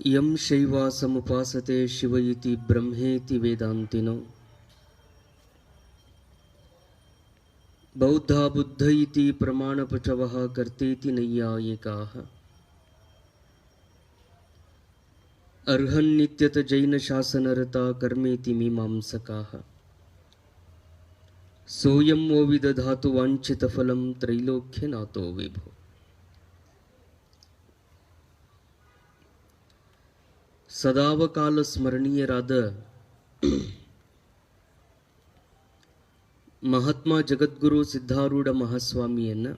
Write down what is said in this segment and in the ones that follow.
यं शैवासमुपासते शिव इति ब्रह्मेति वेदान्तिनो बौद्धा बुद्ध इति प्रमाणपचवः कर्तेति नैयायिकाः अर्हन्नित्यत जैनशासनरता कर्मेति मीमांसकाः सोऽयं वो विदधातु वाञ्छितफलं त्रैलोक्यनाथो विभो। ಸದಾವಕಾಲ ಸ್ಮರಣೀಯರಾದ ಮಹಾತ್ಮ ಜಗದ್ಗುರು ಸಿದ್ಧಾರೂಢ ಮಹಾಸ್ವಾಮಿಯನ್ನು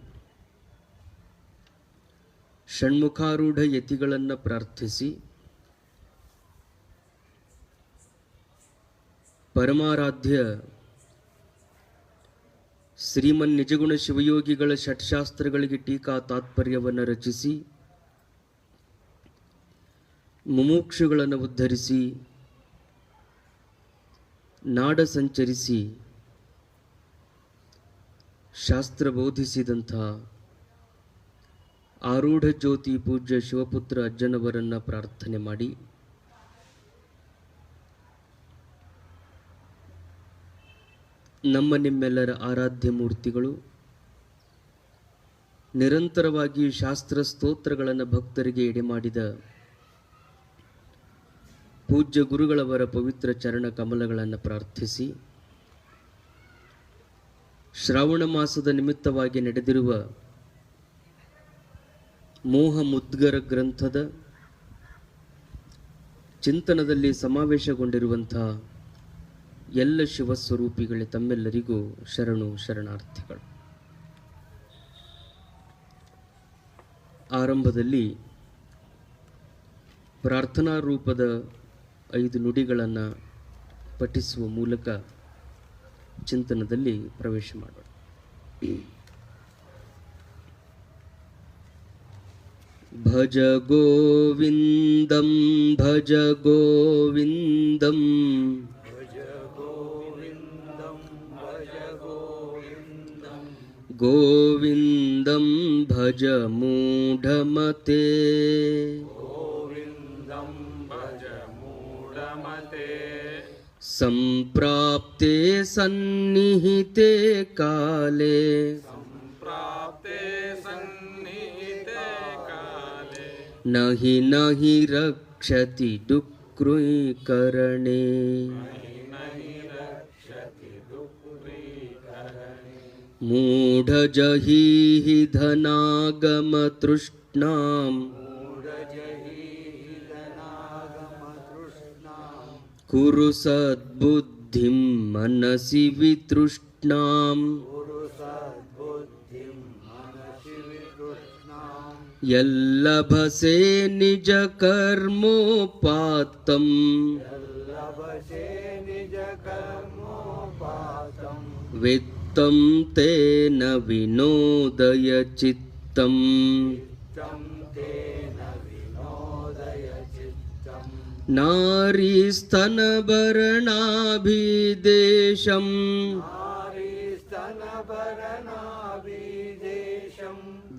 ಷಣ್ಮುಖಾರೂಢ ಯತಿಗಳನ್ನು ಪ್ರಾರ್ಥಿಸಿ ಪರಮಾರಾಧ್ಯ ಶ್ರೀಮನ್ ನಿಜಗುಣ ಶಿವಯೋಗಿಗಳ ಷಟ್ಶಾಸ್ತ್ರಗಳಿಗೆ ಟೀಕಾ ತಾತ್ಪರ್ಯವನ್ನು ರಚಿಸಿ ಮುಮುಕ್ಷುಗಳನ್ನು ಉದ್ಧರಿಸಿ ನಾಡ ಸಂಚರಿಸಿ ಶಾಸ್ತ್ರ ಬೋಧಿಸಿದಂಥ ಆರೂಢ ಜ್ಯೋತಿ ಪೂಜ್ಯ ಶಿವಪುತ್ರ ಅಜ್ಜನವರನ್ನು ಪ್ರಾರ್ಥನೆ ಮಾಡಿ ನಮ್ಮ ನಿಮ್ಮೆಲ್ಲರ ಆರಾಧ್ಯ ಮೂರ್ತಿಗಳು ನಿರಂತರವಾಗಿ ಶಾಸ್ತ್ರ ಸ್ತೋತ್ರಗಳನ್ನು ಭಕ್ತರಿಗೆ ಎಡೆಮಾಡಿದ ಪೂಜ್ಯ ಗುರುಗಳವರ ಪವಿತ್ರ ಚರಣ ಕಮಲಗಳನ್ನು ಪ್ರಾರ್ಥಿಸಿ ಶ್ರಾವಣ ಮಾಸದ ನಿಮಿತ್ತವಾಗಿ ನಡೆದಿರುವ ಮೋಹ ಮುದ್ಗರ ಗ್ರಂಥದ ಚಿಂತನದಲ್ಲಿ ಸಮಾವೇಶಗೊಂಡಿರುವಂಥ ಎಲ್ಲ ಶಿವಸ್ವರೂಪಿಗಳೇ ತಮ್ಮೆಲ್ಲರಿಗೂ ಶರಣು ಶರಣಾರ್ಥಿಗಳು. ಆರಂಭದಲ್ಲಿ ಪ್ರಾರ್ಥನಾ ರೂಪದ 5 ನುಡಿಗಳನ್ನು ಪಠಿಸುವ ಮೂಲಕ ಚಿಂತನದಲ್ಲಿ ಪ್ರವೇಶ ಮಾಡೋಣ. ಭಜ ಗೋವಿಂದಂ ಭಜ ಗೋವಿಂದಂ ಗೋವಿಂದಂ ಭಜ ಮೂಢಮತೆ ಸಂಪ್ರಾಪ್ತೆ ಸನ್ನಿಹಿತೆ ಕಾಲೇ ನಹಿ ನಹಿ ರಕ್ಷತಿ ಡುಕ್ರೂಕರಣೆ ಮೂಢಜಹೀಹಿ ಧನಾಗಮ ತೃಷ್ಣಾಂ ಕುರು ಸದ್ಬುದ್ಧಿಂ ಮನಸಿ ವಿತೃಷ್ಣಾಂ ಯಲ್ಲಭಸೆ ನಿಜ ಕರ್ಮೋಪಾತ್ತಂ ವಿತ್ತಂ ತೇನ ವಿನೋದಯ ಚಿತ್ತಂ ನಾರೀಸ್ತನಭರಣಾಭಿದೇಶಂ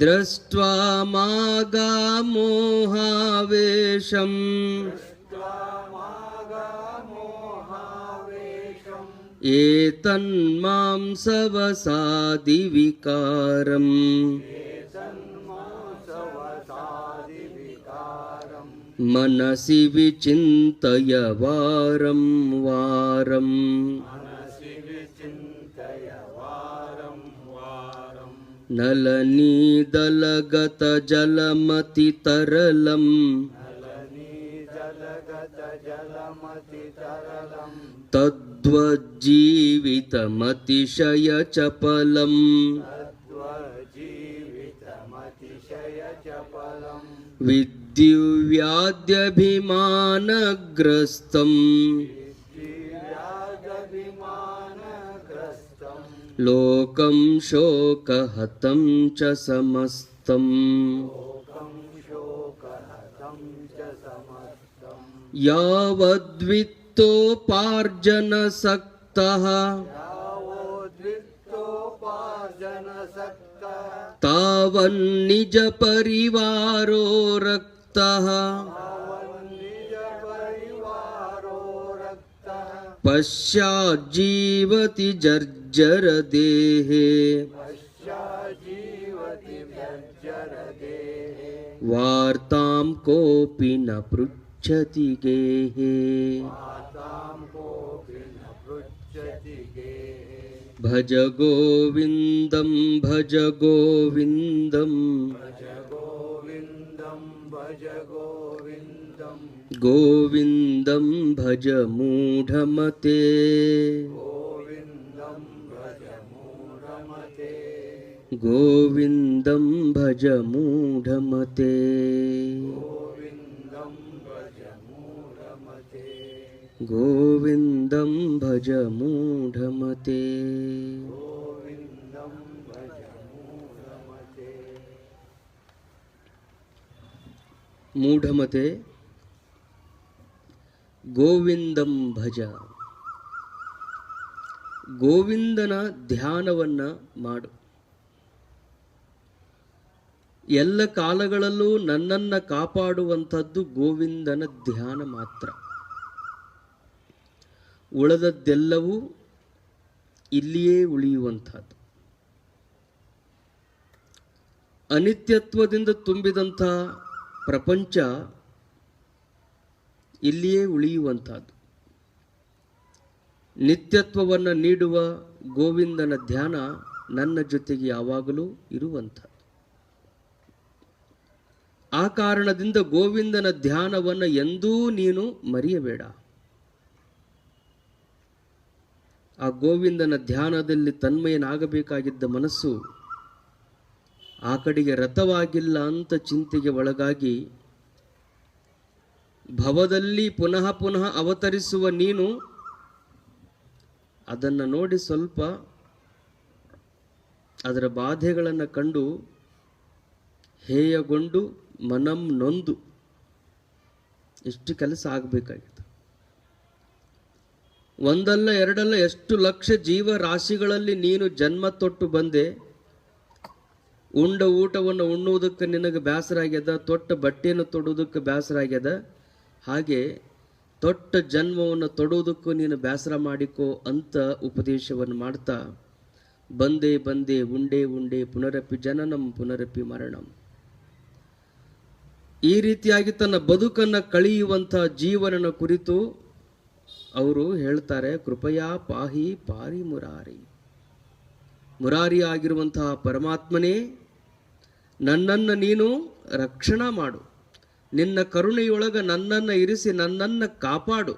ದೃಷ್ಟ್ವಾ ಮಾಗಾಮೋಹಾವೇಶಂ ಏತನ್ಮಾಂ ಸವಸಾದಿ ವಿಕಾರಂ ಮನಸಿ ವಿಚಿಂತಯ ವಾರಂ ವಾರಂ ನಲನೀದಲಗತ ಜಲಮತಿ ತರಲಂ ತದ್ವಜ್ಜೀವಿತಮತಿಶಯ ಚಪಲಂ ವಿದ್ಯುವ್ಯಾದ್ಯಭಿಮಾನಗ್ರಸ್ತಂ ಲೋಕಂ ಶೋಕಹತಂ ಚ ಸಮಸ್ತಂ ಯಾವದ್ವಿತ್ತೋಪಾರ್ಜನಸಕ್ತಃ ತಾವನ್ನಿಜ ಪರಿವಾರೋ ರಕ್ತಃ पश्चाज्जीवति जर्जर देहे वार्तां कोऽपि न पृच्छति गेहे भज गोविन्दं भज गोविन्दं गोविन्दं भज मूढमते गोविन्दं भज मूढमते गोविन्दं भज मूढमते ಮೂಢಮತೆ ಗೋವಿಂದಂ ಭಜ. ಗೋವಿಂದನ ಧ್ಯಾನವನ್ನ ಮಾಡು. ಎಲ್ಲ ಕಾಲಗಳಲ್ಲೂ ನನ್ನನ್ನು ಕಾಪಾಡುವಂಥದ್ದು ಗೋವಿಂದನ ಧ್ಯಾನ ಮಾತ್ರ. ಉಳಿದದ್ದೆಲ್ಲವೂ ಇಲ್ಲಿಯೇ ಉಳಿಯುವಂಥದ್ದು. ಅನಿತ್ಯತ್ವದಿಂದ ತುಂಬಿದಂಥ ಪ್ರಪಂಚ ಇಲ್ಲಿಯೇ ಉಳಿಯುವಂಥದ್ದು. ನಿತ್ಯತ್ವವನ್ನು ನೀಡುವ ಗೋವಿಂದನ ಧ್ಯಾನ ನನ್ನ ಜೊತೆಗೆ ಯಾವಾಗಲೂ ಇರುವಂಥದ್ದು. ಆ ಕಾರಣದಿಂದ ಗೋವಿಂದನ ಧ್ಯಾನವನ್ನು ಎಂದೂ ನೀನು ಮರೆಯಬೇಡ. ಆ ಗೋವಿಂದನ ಧ್ಯಾನದಲ್ಲಿ ತನ್ಮಯನಾಗಬೇಕಾಗಿದ್ದ ಮನಸ್ಸು ಆ ಕಡೆಗೆ ರಥವಾಗಿಲ್ಲ ಅಂತ ಚಿಂತೆಗೆ ಒಳಗಾಗಿ ಭವದಲ್ಲಿ ಪುನಃ ಪುನಃ ಅವತರಿಸುವ ನೀನು ಅದನ್ನು ನೋಡಿ ಸ್ವಲ್ಪ ಅದರ ಬಾಧೆಗಳನ್ನು ಕಂಡು ಹೇಯಗೊಂಡು ಮನಂ ನೊಂದು ಎಷ್ಟು ಕೆಲಸ ಆಗಬೇಕಾಗಿತ್ತು. ಒಂದಲ್ಲ ಎರಡಲ್ಲ ಎಷ್ಟು ಲಕ್ಷ ಜೀವರಾಶಿಗಳಲ್ಲಿ ನೀನು ಜನ್ಮ ತೊಟ್ಟು ಬಂದೆ. ಉಂಡ ಊಟವನ್ನು ಉಣ್ಣುವುದಕ್ಕೆ ನಿನಗೆ ಬೇಸರ ಆಗ್ಯದ, ತೊಟ್ಟ ಬಟ್ಟೆಯನ್ನು ತೊಡುವುದಕ್ಕೆ ಬೇಸರ ಆಗ್ಯದ. ಹಾಗೆ ತೊಟ್ಟ ಜನ್ಮವನ್ನು ತೊಡುವುದಕ್ಕೂ ನೀನು ಬೇಸರ ಮಾಡಿಕೋ ಅಂತ ಉಪದೇಶವನ್ನು ಮಾಡ್ತಾ ಬಂದೆ ಬಂದೆ ಉಂಡೆ ಉಂಡೆ ಪುನರಪಿ ಜನನಂ ಪುನರಪಿ ಮರಣಂ. ಈ ರೀತಿಯಾಗಿ ತನ್ನ ಬದುಕನ್ನು ಕಳೆಯುವಂಥ ಜೀವನನ ಕುರಿತು ಅವರು ಹೇಳ್ತಾರೆ, ಕೃಪಯಾ ಪಾಹಿ ಪಾರಿ ಮುರಾರಿ. ಮುರಾರಿ ಆಗಿರುವಂತಹ ಪರಮಾತ್ಮನೇ, ನನ್ನನ್ನು ನೀನು ರಕ್ಷಣಾ ಮಾಡು. ನಿನ್ನ ಕರುಣೆಯೊಳಗ ನನ್ನನ್ನು ಇರಿಸಿ ನನ್ನನ್ನು ಕಾಪಾಡು.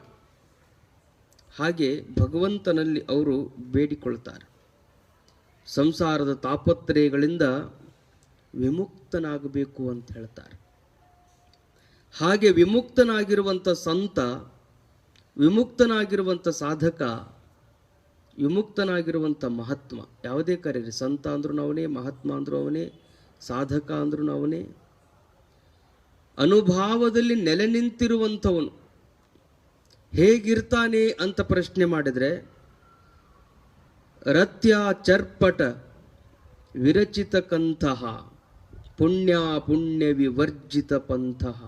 ಹಾಗೆ ಭಗವಂತನಲ್ಲಿ ಅವರು ಬೇಡಿಕೊಳ್ತಾರೆ. ಸಂಸಾರದ ತಾಪತ್ರಯಗಳಿಂದ ವಿಮುಕ್ತನಾಗಬೇಕು ಅಂತ ಹೇಳ್ತಾರೆ. ಹಾಗೆ ವಿಮುಕ್ತನಾಗಿರುವಂಥ ಸಂತ, ವಿಮುಕ್ತನಾಗಿರುವಂಥ ಸಾಧಕ, ವಿಮುಕ್ತನಾಗಿರುವಂಥ ಮಹಾತ್ಮ, ಯಾವುದೇ ಕರೀರಿ, ಸಂತ ಅಂದ್ರೂ ಅವನೇ, ಮಹಾತ್ಮ ಅಂದ್ರೂ ಅವನೇ, ಸಾಧಕ ಅಂದ್ರೂ ಅವನೇ, ಅನುಭಾವದಲ್ಲಿ ನೆಲೆ ನಿಂತಿರುವಂಥವನು ಹೇಗಿರ್ತಾನೆ ಅಂತ ಪ್ರಶ್ನೆ ಮಾಡಿದರೆ, ರತ್ಯ ಚರ್ಪಟ ವಿರಚಿತ ಕಂತಹ ಪುಣ್ಯ ಪುಣ್ಯ ವಿವರ್ಜಿತ ಪಂಥಃ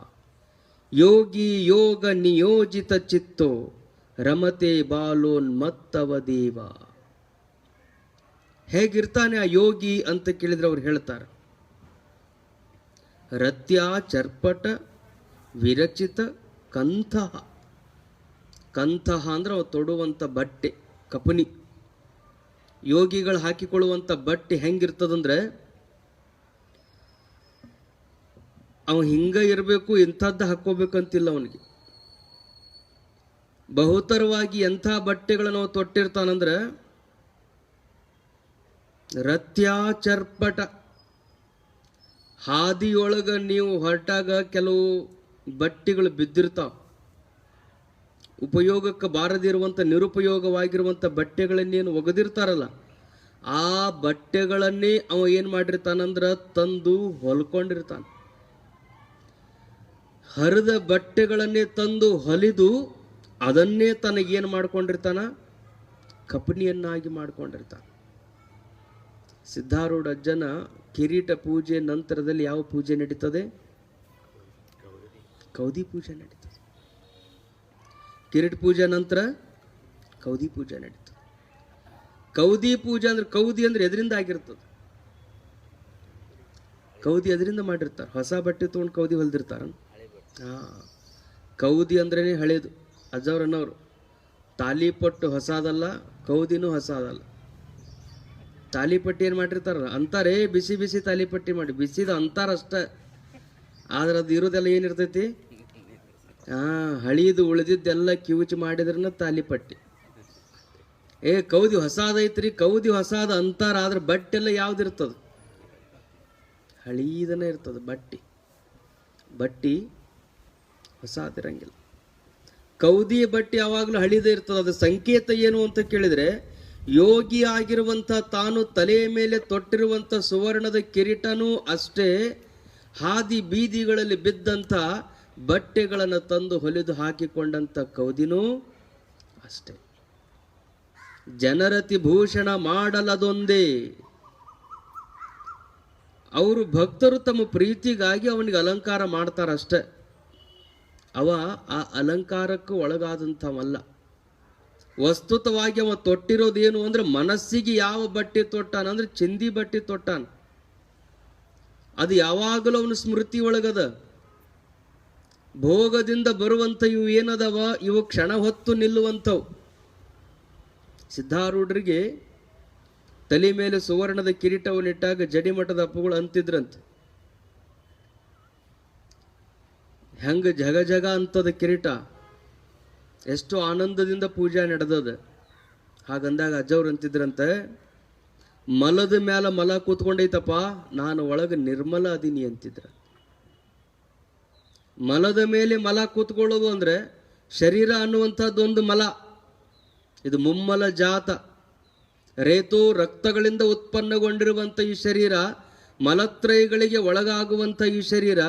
ಯೋಗಿ ಯೋಗ ನಿಯೋಜಿತ ಚಿತ್ತೋ ರಮತೆ ಬಾಲೋನ್ಮತ್ತವ ದೇವ. ಹೇಗಿರ್ತಾನೆ ಆ ಯೋಗಿ ಅಂತ ಕೇಳಿದ್ರೆ ಅವ್ರು ಹೇಳ್ತಾರೆ, ರತ್ಯ ಚರ್ಪಟ ವಿರಚಿತ ಕಂಥಃ. ಕಂಥಃ ಅಂದ್ರೆ ಅವು ತೊಡುವಂಥ ಬಟ್ಟೆ, ಕಪನಿ. ಯೋಗಿಗಳು ಹಾಕಿಕೊಳ್ಳುವಂಥ ಬಟ್ಟೆ ಹೆಂಗಿರ್ತದಂದ್ರೆ, ಅವ ಹಿಂಗ ಇರಬೇಕು, ಇಂಥದ್ದು ಹಾಕ್ಕೋಬೇಕಂತಿಲ್ಲ ಅವನಿಗೆ. ಬಹುತರವಾಗಿ ಎಂಥ ಬಟ್ಟೆಗಳನ್ನು ಅವ ತೊಟ್ಟಿರ್ತಾನಂದ್ರೆ ರತ್ಯಾಚರ್ಪಟ. ಹಾದಿಯೊಳಗ ನೀವು ಹೊರಟಾಗ ಕೆಲವು ಬಟ್ಟೆಗಳು ಬಿದ್ದಿರ್ತಾವ, ಉಪಯೋಗಕ್ಕೆ ಬಾರದಿರುವಂಥ ನಿರುಪಯೋಗವಾಗಿರುವಂಥ ಬಟ್ಟೆಗಳನ್ನೇನು ಒಗೆದಿರ್ತಾರಲ್ಲ, ಆ ಬಟ್ಟೆಗಳನ್ನೇ ಅವ ಏನು ಮಾಡಿರ್ತಾನಂದ್ರೆ ತಂದು ಹೊಲ್ಕೊಂಡಿರ್ತಾನೆ. ಹರಿದ ಬಟ್ಟೆಗಳನ್ನೇ ತಂದು ಹೊಲಿದು ಅದನ್ನೇ ತನಗೇನು ಮಾಡ್ಕೊಂಡಿರ್ತಾನ, ಕಪನಿಯನ್ನಾಗಿ ಮಾಡ್ಕೊಂಡಿರ್ತಾನೆ. ಸಿದ್ಧಾರೂಢ ಅಜ್ಜನ ಕಿರೀಟ ಪೂಜೆ ನಂತರದಲ್ಲಿ ಯಾವ ಪೂಜೆ ನಡೀತದೆ? ಕೌದಿ ಪೂಜೆ ನಡೀತದೆ. ಕಿರೀಟ ಪೂಜೆ ನಂತರ ಕೌದಿ ಪೂಜೆ ನಡೀತದೆ. ಕೌದಿ ಪೂಜೆ ಅಂದ್ರೆ ಕೌದಿ ಅಂದ್ರೆ ಎದರಿಂದ ಆಗಿರ್ತದೆ? ಕೌದಿ ಎದರಿಂದ ಮಾಡಿರ್ತಾರೆ? ಹೊಸ ಬಟ್ಟೆ ತೊಗೊಂಡು ಕೌದಿ ಹೊಲ್ದಿರ್ತಾರ. ಕೌದಿ ಅಂದ್ರೇನೆ ಹಳೇದು. ಅಜ್ಜವ್ರನ್ನವರು ತಾಲಿಪಟ್ಟು ಹೊಸದಲ್ಲ, ಕೌದಿನೂ ಹೊಸದಲ್ಲ. ತಾಲಿಪಟ್ಟಿ ಏನು ಮಾಡಿರ್ತಾರ ಅಂತಾರೆ, ಬಿಸಿ ಬಿಸಿ ತಾಲಿಪಟ್ಟಿ ಮಾಡಿ ಬಿಸಿದ ಅಂತಾರಷ್ಟ. ಆದ್ರೆ ಅದು ಇರೋದೆಲ್ಲ ಏನಿರ್ತೈತಿ? ಹಳೀದು ಉಳಿದಿದ್ದೆಲ್ಲ ಕಿವುಚಿ ಮಾಡಿದ್ರನ್ನ ತಾಲಿಪಟ್ಟಿ. ಕೌದಿ ಹೊಸಾದೈತ್ರಿ, ಕೌದಿ ಹೊಸಾದ ಅಂತಾರ. ಆದ್ರೆ ಬಟ್ಟೆಲ್ಲ ಯಾವ್ದಿರ್ತದ? ಹಳೀದನ ಇರ್ತದ. ಬಟ್ಟಿ ಹೊಸಾದಿರಂಗಿಲ್ಲ. ಕೌದಿ ಬಟ್ಟೆ ಯಾವಾಗಲೂ ಹಳಿದೇ ಇರ್ತದೆ. ಅದು ಸಂಕೇತ ಏನು ಅಂತ ಕೇಳಿದ್ರೆ, ಯೋಗಿ ಆಗಿರುವಂಥ ತಾನು ತಲೆಯ ಮೇಲೆ ತೊಟ್ಟಿರುವಂಥ ಸುವರ್ಣದ ಕಿರೀಟನೂ ಅಷ್ಟೇ, ಹಾದಿ ಬೀದಿಗಳಲ್ಲಿ ಬಿದ್ದಂಥ ಬಟ್ಟೆಗಳನ್ನು ತಂದು ಹೊಲಿದು ಹಾಕಿಕೊಂಡಂಥ ಕೌದಿನೂ ಅಷ್ಟೇ. ಜನರತಿ ಭೂಷಣ ಮಾಡಲದೊಂದೇ. ಅವರು ಭಕ್ತರು ತಮ್ಮ ಪ್ರೀತಿಗಾಗಿ ಅವನಿಗೆ ಅಲಂಕಾರ ಮಾಡ್ತಾರಷ್ಟೆ. ಅವ ಆ ಅಲಂಕಾರಕ್ಕೂ ಒಳಗಾದಂಥವಲ್ಲ. ವಸ್ತುತವಾಗಿ ಅವ ತೊಟ್ಟಿರೋದೇನು ಅಂದ್ರೆ, ಮನಸ್ಸಿಗೆ ಯಾವ ಬಟ್ಟೆ ತೊಟ್ಟಾನ ಅಂದ್ರೆ ಚಿಂದಿ ಬಟ್ಟೆ ತೊಟ್ಟಾನ. ಅದು ಯಾವಾಗಲೂ ಅವನ ಸ್ಮೃತಿ ಒಳಗದ. ಭೋಗದಿಂದ ಬರುವಂಥ ಇವು ಏನದವ, ಇವು ಕ್ಷಣ ಹೊತ್ತು ನಿಲ್ಲುವಂಥವು. ಸಿದ್ಧಾರೂಢರಿಗೆ ತಲೆ ಮೇಲೆ ಸುವರ್ಣದ ಕಿರೀಟವನ್ನಿಟ್ಟಾಗ ಜಡಿಮಠದ ಅಪ್ಪುಗಳು ಅಂತಿದ್ರಂತೆ, ಹೆಂಗ ಜಗ ಜಗ ಅಂತದ ಕಿರೀಟ, ಎಷ್ಟು ಆನಂದದಿಂದ ಪೂಜೆ ನಡೆದದ. ಹಾಗಂದಾಗ ಅಜ್ಜವ್ರು ಅಂತಿದ್ರಂತೆ, ಮಲದ ಮ್ಯಾಲ ಮಲ ಕೂತ್ಕೊಂಡೈತಪ್ಪ, ನಾನು ಒಳಗೆ ನಿರ್ಮಲ ಅದೀನಿ ಅಂತಿದ್ರ. ಮಲದ ಮೇಲೆ ಮಲ ಕೂತ್ಕೊಳ್ಳೋದು ಅಂದ್ರೆ ಶರೀರ ಅನ್ನುವಂಥದ್ದೊಂದು ಮಲ. ಇದು ಮುಮ್ಮಲ ಜಾತ. ರೇತು ರಕ್ತಗಳಿಂದ ಉತ್ಪನ್ನಗೊಂಡಿರುವಂಥ ಈ ಶರೀರ, ಮಲತ್ರಯಗಳಿಗೆ ಒಳಗಾಗುವಂಥ ಈ ಶರೀರ,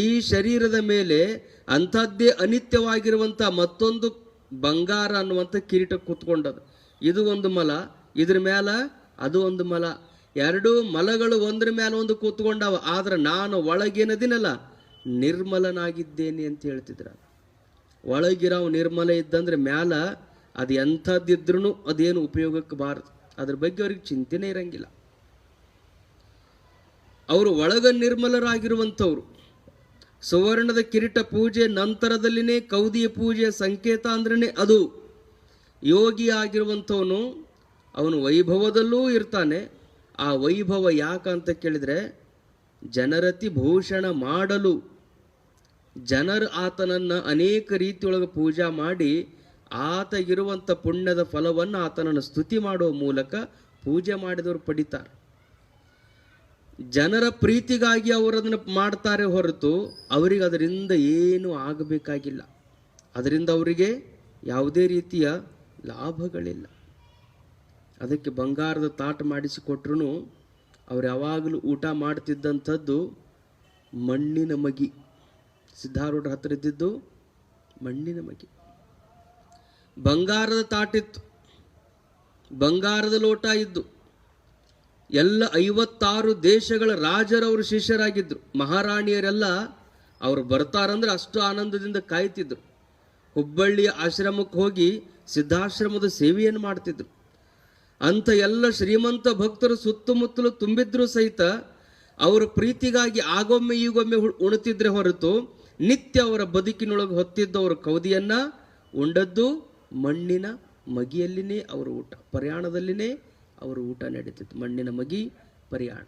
ಈ ಶರೀರದ ಮೇಲೆ ಅಂಥದ್ದೇ ಅನಿತ್ಯವಾಗಿರುವಂಥ ಮತ್ತೊಂದು ಬಂಗಾರ ಅನ್ನುವಂಥ ಕಿರೀಟ ಕೂತ್ಕೊಂಡದು. ಇದು ಒಂದು ಮಲ, ಇದ್ರ ಮ್ಯಾಲ ಅದು ಒಂದು ಮಲ. ಎರಡೂ ಮಲಗಳು ಒಂದ್ರ ಮ್ಯಾಲ ಒಂದು ಕೂತ್ಕೊಂಡವ. ಆದ್ರೆ ನಾನು ಒಳಗೇನದಿನಲ್ಲ ನಿರ್ಮಲನಾಗಿದ್ದೇನೆ ಅಂತ ಹೇಳ್ತಿದ್ರ. ಒಳಗಿರಾವ್ ನಿರ್ಮಲ ಇದ್ದಂದ್ರೆ ಮ್ಯಾಲ ಅದು ಎಂಥದ್ದಿದ್ರೂ ಅದೇನು ಉಪಯೋಗಕ್ಕೆ ಬಾರದು. ಅದ್ರ ಬಗ್ಗೆ ಅವ್ರಿಗೆ ಚಿಂತೆನೇ ಇರಂಗಿಲ್ಲ. ಅವರು ಒಳಗ ನಿರ್ಮಲರಾಗಿರುವಂಥವ್ರು. ಸುವರ್ಣದ ಕಿರೀಟ ಪೂಜೆ ನಂತರದಲ್ಲಿನೇ ಕೌದಿಯ ಪೂಜೆಯ ಸಂಕೇತ ಅಂದ್ರೇ ಅದು. ಯೋಗಿ ಆಗಿರುವಂಥವನು ಅವನು ವೈಭವದಲ್ಲೂ ಇರ್ತಾನೆ. ಆ ವೈಭವ ಯಾಕಂತ ಕೇಳಿದರೆ, ಜನರತಿ ಭೂಷಣ ಮಾಡಲು, ಜನರು ಆತನನ್ನು ಅನೇಕ ರೀತಿಯೊಳಗೆ ಪೂಜಾ ಮಾಡಿ ಆತಗಿರುವಂಥ ಪುಣ್ಯದ ಫಲವನ್ನು ಆತನನ್ನು ಸ್ತುತಿ ಮಾಡುವ ಮೂಲಕ ಪೂಜೆ ಮಾಡಿದವರು ಪಡಿತಾರೆ. ಜನರ ಪ್ರೀತಿಗಾಗಿ ಅವರು ಅದನ್ನು ಮಾಡ್ತಾರೆ ಹೊರತು ಅವರಿಗೆ ಅದರಿಂದ ಏನೂ ಆಗಬೇಕಾಗಿಲ್ಲ. ಅದರಿಂದ ಅವರಿಗೆ ಯಾವುದೇ ರೀತಿಯ ಲಾಭಗಳಿಲ್ಲ. ಅದಕ್ಕೆ ಬಂಗಾರದ ತಾಟ ಮಾಡಿಸಿಕೊಟ್ರು ಅವ್ರು ಯಾವಾಗಲೂ ಊಟ ಮಾಡ್ತಿದ್ದಂಥದ್ದು ಮಣ್ಣಿನ ಮಗಿ. ಸಿದ್ಧಾರೂಢರ ಹತ್ರ ಇದ್ದಿದ್ದು ಮಣ್ಣಿನ ಮಗಿ. ಬಂಗಾರದ ತಾಟಿತ್ತು, ಬಂಗಾರದ ಲೋಟ ಇದ್ದು. ಎಲ್ಲ 56 ದೇಶಗಳ ರಾಜರವರು ಶಿಷ್ಯರಾಗಿದ್ದರು. ಮಹಾರಾಣಿಯರೆಲ್ಲ ಅವರು ಬರ್ತಾರಂದ್ರೆ ಅಷ್ಟು ಆನಂದದಿಂದ ಕಾಯ್ತಿದ್ರು. ಹುಬ್ಬಳ್ಳಿಯ ಆಶ್ರಮಕ್ಕೆ ಹೋಗಿ ಸಿದ್ಧಾಶ್ರಮದ ಸೇವೆಯನ್ನು ಮಾಡ್ತಿದ್ರು. ಅಂಥ ಎಲ್ಲ ಶ್ರೀಮಂತ ಭಕ್ತರು ಸುತ್ತಮುತ್ತಲು ತುಂಬಿದ್ರು ಸಹಿತ ಅವರ ಪ್ರೀತಿಗಾಗಿ ಆಗೊಮ್ಮೆ ಈಗೊಮ್ಮೆ ಉಣ್ತಿದ್ರೆ ಹೊರತು ನಿತ್ಯ ಅವರ ಬದುಕಿನೊಳಗೆ ಹೊತ್ತಿದ್ದವರ ಕೌದಿಯನ್ನ ಉಂಡದ್ದು ಮಣ್ಣಿನ ಮಗಿಯಲ್ಲಿನೇ ಅವರ ಊಟ, ಪ್ರಯಾಣದಲ್ಲಿನೇ ಅವರು ಊಟ ನಡೀತಿತ್ತು. ಮಣ್ಣಿನ ಮಗಿ ಪ್ರಯಾಣ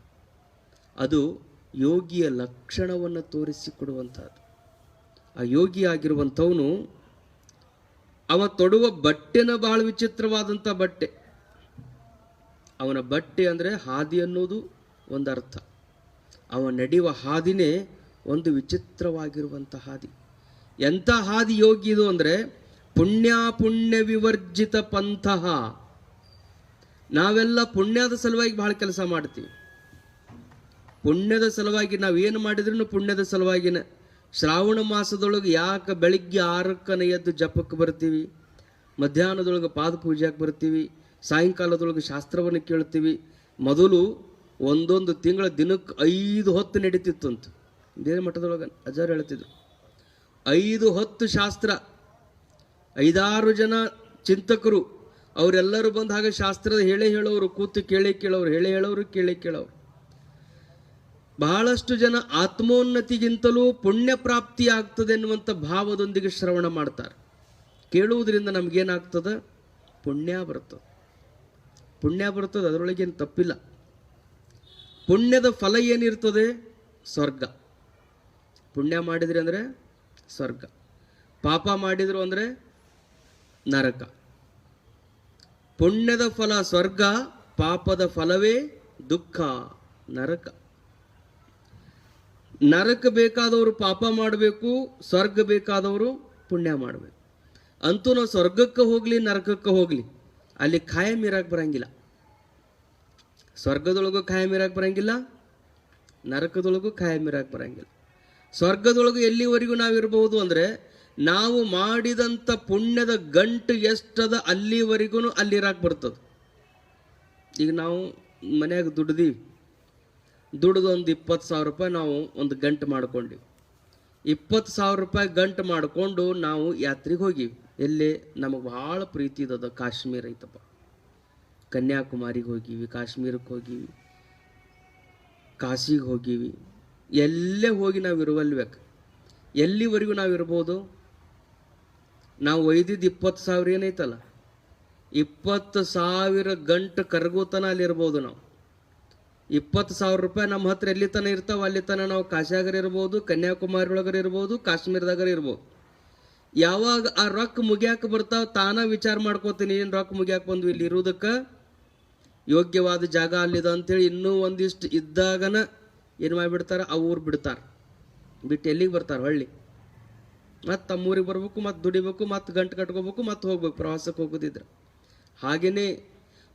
ಅದು ಯೋಗಿಯ ಲಕ್ಷಣವನ್ನು ತೋರಿಸಿಕೊಡುವಂಥದ್ದು. ಆ ಯೋಗಿ ಆಗಿರುವಂಥವನು ಅವ ತೊಡುವ ಬಟ್ಟೆನ ಬಹಳ ವಿಚಿತ್ರವಾದಂಥ ಬಟ್ಟೆ. ಅವನ ಬಟ್ಟೆ ಅಂದರೆ ಹಾದಿ ಅನ್ನೋದು ಒಂದು ಅರ್ಥ. ಅವ ನಡೆಯುವ ಹಾದಿನೇ ಒಂದು ವಿಚಿತ್ರವಾಗಿರುವಂಥ ಹಾದಿ. ಎಂಥ ಹಾದಿ ಯೋಗಿ ಇದು ಅಂದರೆ ಪುಣ್ಯ ವಿವರ್ಜಿತ ಪಂಥಃ. ನಾವೆಲ್ಲ ಪುಣ್ಯದ ಸಲುವಾಗಿ ಬಹಳ ಕೆಲಸ ಮಾಡ್ತೀವಿ. ಪುಣ್ಯದ ಸಲುವಾಗಿ ನಾವೇನು ಮಾಡಿದ್ರೂ ಪುಣ್ಯದ ಸಲುವಾಗಿನ. ಶ್ರಾವಣ ಮಾಸದೊಳಗೆ ಯಾಕೆ ಬೆಳಿಗ್ಗೆ 6ಕ್ಕೆ ಎದ್ದು ಜಪಕ್ಕೆ ಬರ್ತೀವಿ, ಮಧ್ಯಾಹ್ನದೊಳಗೆ ಪಾದ ಪೂಜೆಗೆ ಬರ್ತೀವಿ, ಸಾಯಂಕಾಲದೊಳಗೆ ಶಾಸ್ತ್ರವನ್ನು ಕೇಳ್ತೀವಿ. ಮೊದಲು ಒಂದೊಂದು ತಿಂಗಳ ದಿನಕ್ಕೆ 5 ಹೊತ್ತು ನಡೀತಿತ್ತು ಅಂತ ಬೇರೆ ಮಠದೊಳಗೆ ಅಜ್ಜಾರು ಹೇಳ್ತಿದ್ರು. 5 ಹೊತ್ತು ಶಾಸ್ತ್ರ, 5-6 ಜನ ಚಿಂತಕರು ಅವರೆಲ್ಲರೂ ಬಂದು ಹಾಗೆ ಶಾಸ್ತ್ರದ ಹೇಳೋರು, ಕೂತು ಕೇಳೋರು, ಹೇಳೋರು ಕೇಳೋರು. ಬಹಳಷ್ಟು ಜನ ಆತ್ಮೋನ್ನತಿಗಿಂತಲೂ ಪುಣ್ಯ ಪ್ರಾಪ್ತಿ ಆಗ್ತದೆ ಎನ್ನುವಂಥ ಭಾವದೊಂದಿಗೆ ಶ್ರವಣ ಮಾಡ್ತಾರೆ. ಕೇಳುವುದರಿಂದ ನಮಗೇನಾಗ್ತದೆ? ಪುಣ್ಯ ಬರ್ತದೆ, ಅದರೊಳಗೇನು ತಪ್ಪಿಲ್ಲ. ಪುಣ್ಯದ ಫಲ ಏನಿರ್ತದೆ? ಸ್ವರ್ಗ. ಪುಣ್ಯ ಮಾಡಿದ್ರಿ ಅಂದರೆ ಸ್ವರ್ಗ, ಪಾಪ ಮಾಡಿದ್ರು ಅಂದರೆ ನರಕ. ಪುಣ್ಯದ ಫಲ ಸ್ವರ್ಗ, ಪಾಪದ ಫಲವೇ ದುಃಖ, ನರಕ. ನರಕ ಬೇಕಾದವರು ಪಾಪ ಮಾಡಬೇಕು, ಸ್ವರ್ಗ ಬೇಕಾದವರು ಪುಣ್ಯ ಮಾಡಬೇಕು. ಅಂತೂ ನಾವು ಸ್ವರ್ಗಕ್ಕೆ ಹೋಗ್ಲಿ ನರಕಕ್ಕೆ ಹೋಗ್ಲಿ ಅಲ್ಲಿ ಖಾಯಂ ಇರಕ್ಕೆ ಬರಂಗಿಲ್ಲ. ಸ್ವರ್ಗದೊಳಗೂ ಖಾಯಂ ಇರಕ್ಕೆ ಬರಂಗಿಲ್ಲ, ನರಕದೊಳಗೂ ಖಾಯಂ ಇರಕ್ಕೆ ಬರಂಗಿಲ್ಲ. ಸ್ವರ್ಗದೊಳಗೂ ಎಲ್ಲಿವರೆಗೂ ನಾವಿರ್ಬೋದು ಅಂದರೆ ನಾವು ಮಾಡಿದಂಥ ಪುಣ್ಯದ ಗಂಟು ಎಷ್ಟದ ಅಲ್ಲಿವರೆಗೂ ಅಲ್ಲಿರಾಕ್ ಬರ್ತದೆ. ಈಗ ನಾವು ಮನ್ಯಾಗ ದುಡ್ದು ಒಂದು 20,000 ರೂಪಾಯಿ ನಾವು ಒಂದು ಗಂಟು ಮಾಡ್ಕೊಂಡಿವಿ. 20,000 ರೂಪಾಯಿ ಗಂಟು ಮಾಡಿಕೊಂಡು ನಾವು ಯಾತ್ರೆಗೆ ಹೋಗಿವಿ. ಎಲ್ಲಿ ನಮಗೆ ಭಾಳ ಪ್ರೀತಿ ಇದ್ದದ ಕಾಶ್ಮೀರ ಐತಪ್ಪ, ಕನ್ಯಾಕುಮಾರಿಗೆ ಹೋಗಿವಿ, ಕಾಶ್ಮೀರಕ್ಕೆ ಹೋಗಿವಿ, ಕಾಶಿಗೆ ಹೋಗಿವಿ. ಎಲ್ಲೇ ಹೋಗಿ ನಾವು ಇರುವಲ್ಬೇಕು. ಎಲ್ಲಿವರೆಗೂ ನಾವು ಇರ್ಬೋದು? ನಾವು ಒಯ್ದಿದ್ದು 20,000 ಏನೈತಲ್ಲ, 20,000 ಗಂಟು ಕರಗೋತನ ಅಲ್ಲಿರ್ಬೋದು. ನಾವು 20,000 ರೂಪಾಯಿ ನಮ್ಮ ಹತ್ರ ಎಲ್ಲಿ ತನ ಇರ್ತಾವ ಅಲ್ಲಿ ತನ ನಾವು ಕಾಶಿಯಾಗರ ಇರ್ಬೋದು, ಕನ್ಯಾಕುಮಾರಿ ಒಳಗರ ಇರ್ಬೋದು, ಕಾಶ್ಮೀರದಾಗರ ಇರ್ಬೋದು. ಯಾವಾಗ ಆ ರೊಕ್ಕ ಮುಗಿಯಾಕ ಬರ್ತಾವ ತಾನ ವಿಚಾರ ಮಾಡ್ಕೋತೀನಿ, ಏನು ರೊಕ್ಕ ಮುಗಿಯಾಕ ಬಂದ್ವಿ, ಇಲ್ಲಿ ಇರೋದಕ್ಕೆ ಯೋಗ್ಯವಾದ ಜಾಗ ಅಲ್ಲಿದ ಅಂತೇಳಿ ಇನ್ನೂ ಒಂದಿಷ್ಟು ಇದ್ದಾಗನ ಏನು ಮಾಡಿಬಿಡ್ತಾರೆ, ಆ ಊರು ಬಿಡ್ತಾರೆ. ಬಿಟ್ಟು ಎಲ್ಲಿಗೆ ಬರ್ತಾರೆ? ಹೊಳ್ಳಿ ಮತ್ತು ತಮ್ಮೂರಿಗೆ ಬರ್ಬೇಕು, ಮತ್ತು ದುಡಿಬೇಕು, ಮತ್ತು ಗಂಟು ಕಟ್ಕೋಬೇಕು, ಮತ್ತು ಹೋಗ್ಬೇಕು ಪ್ರವಾಸಕ್ಕೆ ಹೋಗೋದಿದ್ರೆ. ಹಾಗೆಯೇ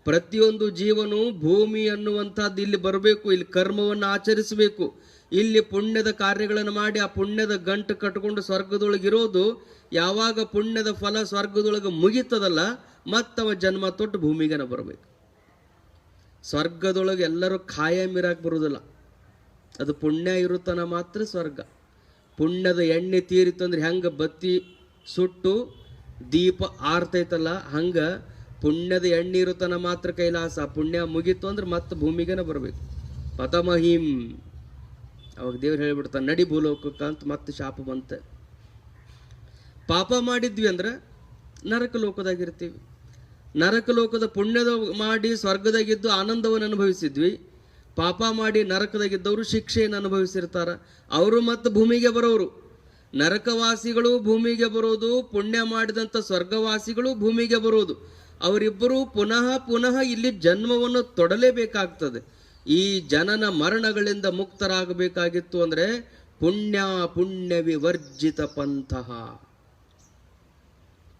ಪ್ರತಿಯೊಂದು ಜೀವನು ಭೂಮಿ ಅನ್ನುವಂಥದ್ದು ಇಲ್ಲಿ ಬರಬೇಕು, ಇಲ್ಲಿ ಕರ್ಮವನ್ನು ಆಚರಿಸಬೇಕು, ಇಲ್ಲಿ ಪುಣ್ಯದ ಕಾರ್ಯಗಳನ್ನು ಮಾಡಿ ಆ ಪುಣ್ಯದ ಗಂಟು ಕಟ್ಕೊಂಡು ಸ್ವರ್ಗದೊಳಗಿರೋದು. ಯಾವಾಗ ಪುಣ್ಯದ ಫಲ ಸ್ವರ್ಗದೊಳಗೆ ಮುಗಿತದಲ್ಲ, ಮತ್ತವ ಜನ್ಮ ತೊಟ್ಟು ಭೂಮಿಗೆನ ಬರಬೇಕು. ಸ್ವರ್ಗದೊಳಗೆ ಎಲ್ಲರೂ ಖಾಯಂ ಇರಕ್ಕೆ ಬರುವುದಿಲ್ಲ, ಅದು ಪುಣ್ಯ ಇರುತ್ತಾನ ಮಾತ್ರ ಸ್ವರ್ಗ. ಪುಣ್ಯದ ಎಣ್ಣೆ ತೀರಿತಂದ್ರೆ ಹೆಂಗೆ ಬತ್ತಿ ಸುಟ್ಟು ದೀಪ ಆರ್ತೈತಲ್ಲ, ಹಂಗೆ ಪುಣ್ಯದ ಎಣ್ಣೆ ಇರುತ್ತಾನ ಮಾತ್ರ ಕೈಲಾಸ. ಪುಣ್ಯ ಮುಗೀತು ಅಂದ್ರೆ ಮತ್ತೆ ಭೂಮಿಗೆನ ಬರಬೇಕು. ಪತಮಹಿಂ ಅವಾಗ ದೇವ್ರು ಹೇಳಿಬಿಡ್ತಾನೆ, ನಡಿ ಭೂಲೋಕಕ್ಕೆ ಅಂತ ಮತ್ತೆ ಶಾಪ ಬಂತೆ. ಪಾಪ ಮಾಡಿದ್ವಿ ಅಂದ್ರೆ ನರಕ ಲೋಕದಾಗಿರ್ತೀವಿ. ನರಕ ಲೋಕದ ಪುಣ್ಯದ ಮಾಡಿ ಸ್ವರ್ಗದಾಗಿದ್ದು ಆನಂದವನ್ನು ಅನುಭವಿಸಿದ್ವಿ. ಪಾಪ ಮಾಡಿ ನರಕದಾಗಿದ್ದವರು ಶಿಕ್ಷೆಯನ್ನು ಅನುಭವಿಸಿರ್ತಾರ, ಅವರು ಮತ್ತೆ ಭೂಮಿಗೆ ಬರೋರು. ನರಕವಾಸಿಗಳು ಭೂಮಿಗೆ ಬರೋದು, ಪುಣ್ಯ ಮಾಡಿದಂಥ ಸ್ವರ್ಗವಾಸಿಗಳು ಭೂಮಿಗೆ ಬರೋದು. ಅವರಿಬ್ಬರೂ ಪುನಃ ಪುನಃ ಇಲ್ಲಿ ಜನ್ಮವನ್ನು ತೊಡಲೇಬೇಕಾಗ್ತದೆ. ಈ ಜನನ ಮರಣಗಳಿಂದ ಮುಕ್ತರಾಗಬೇಕಾಗಿತ್ತು ಅಂದರೆ ಪುಣ್ಯ ವಿವರ್ಜಿತ ಪಂಥಃ.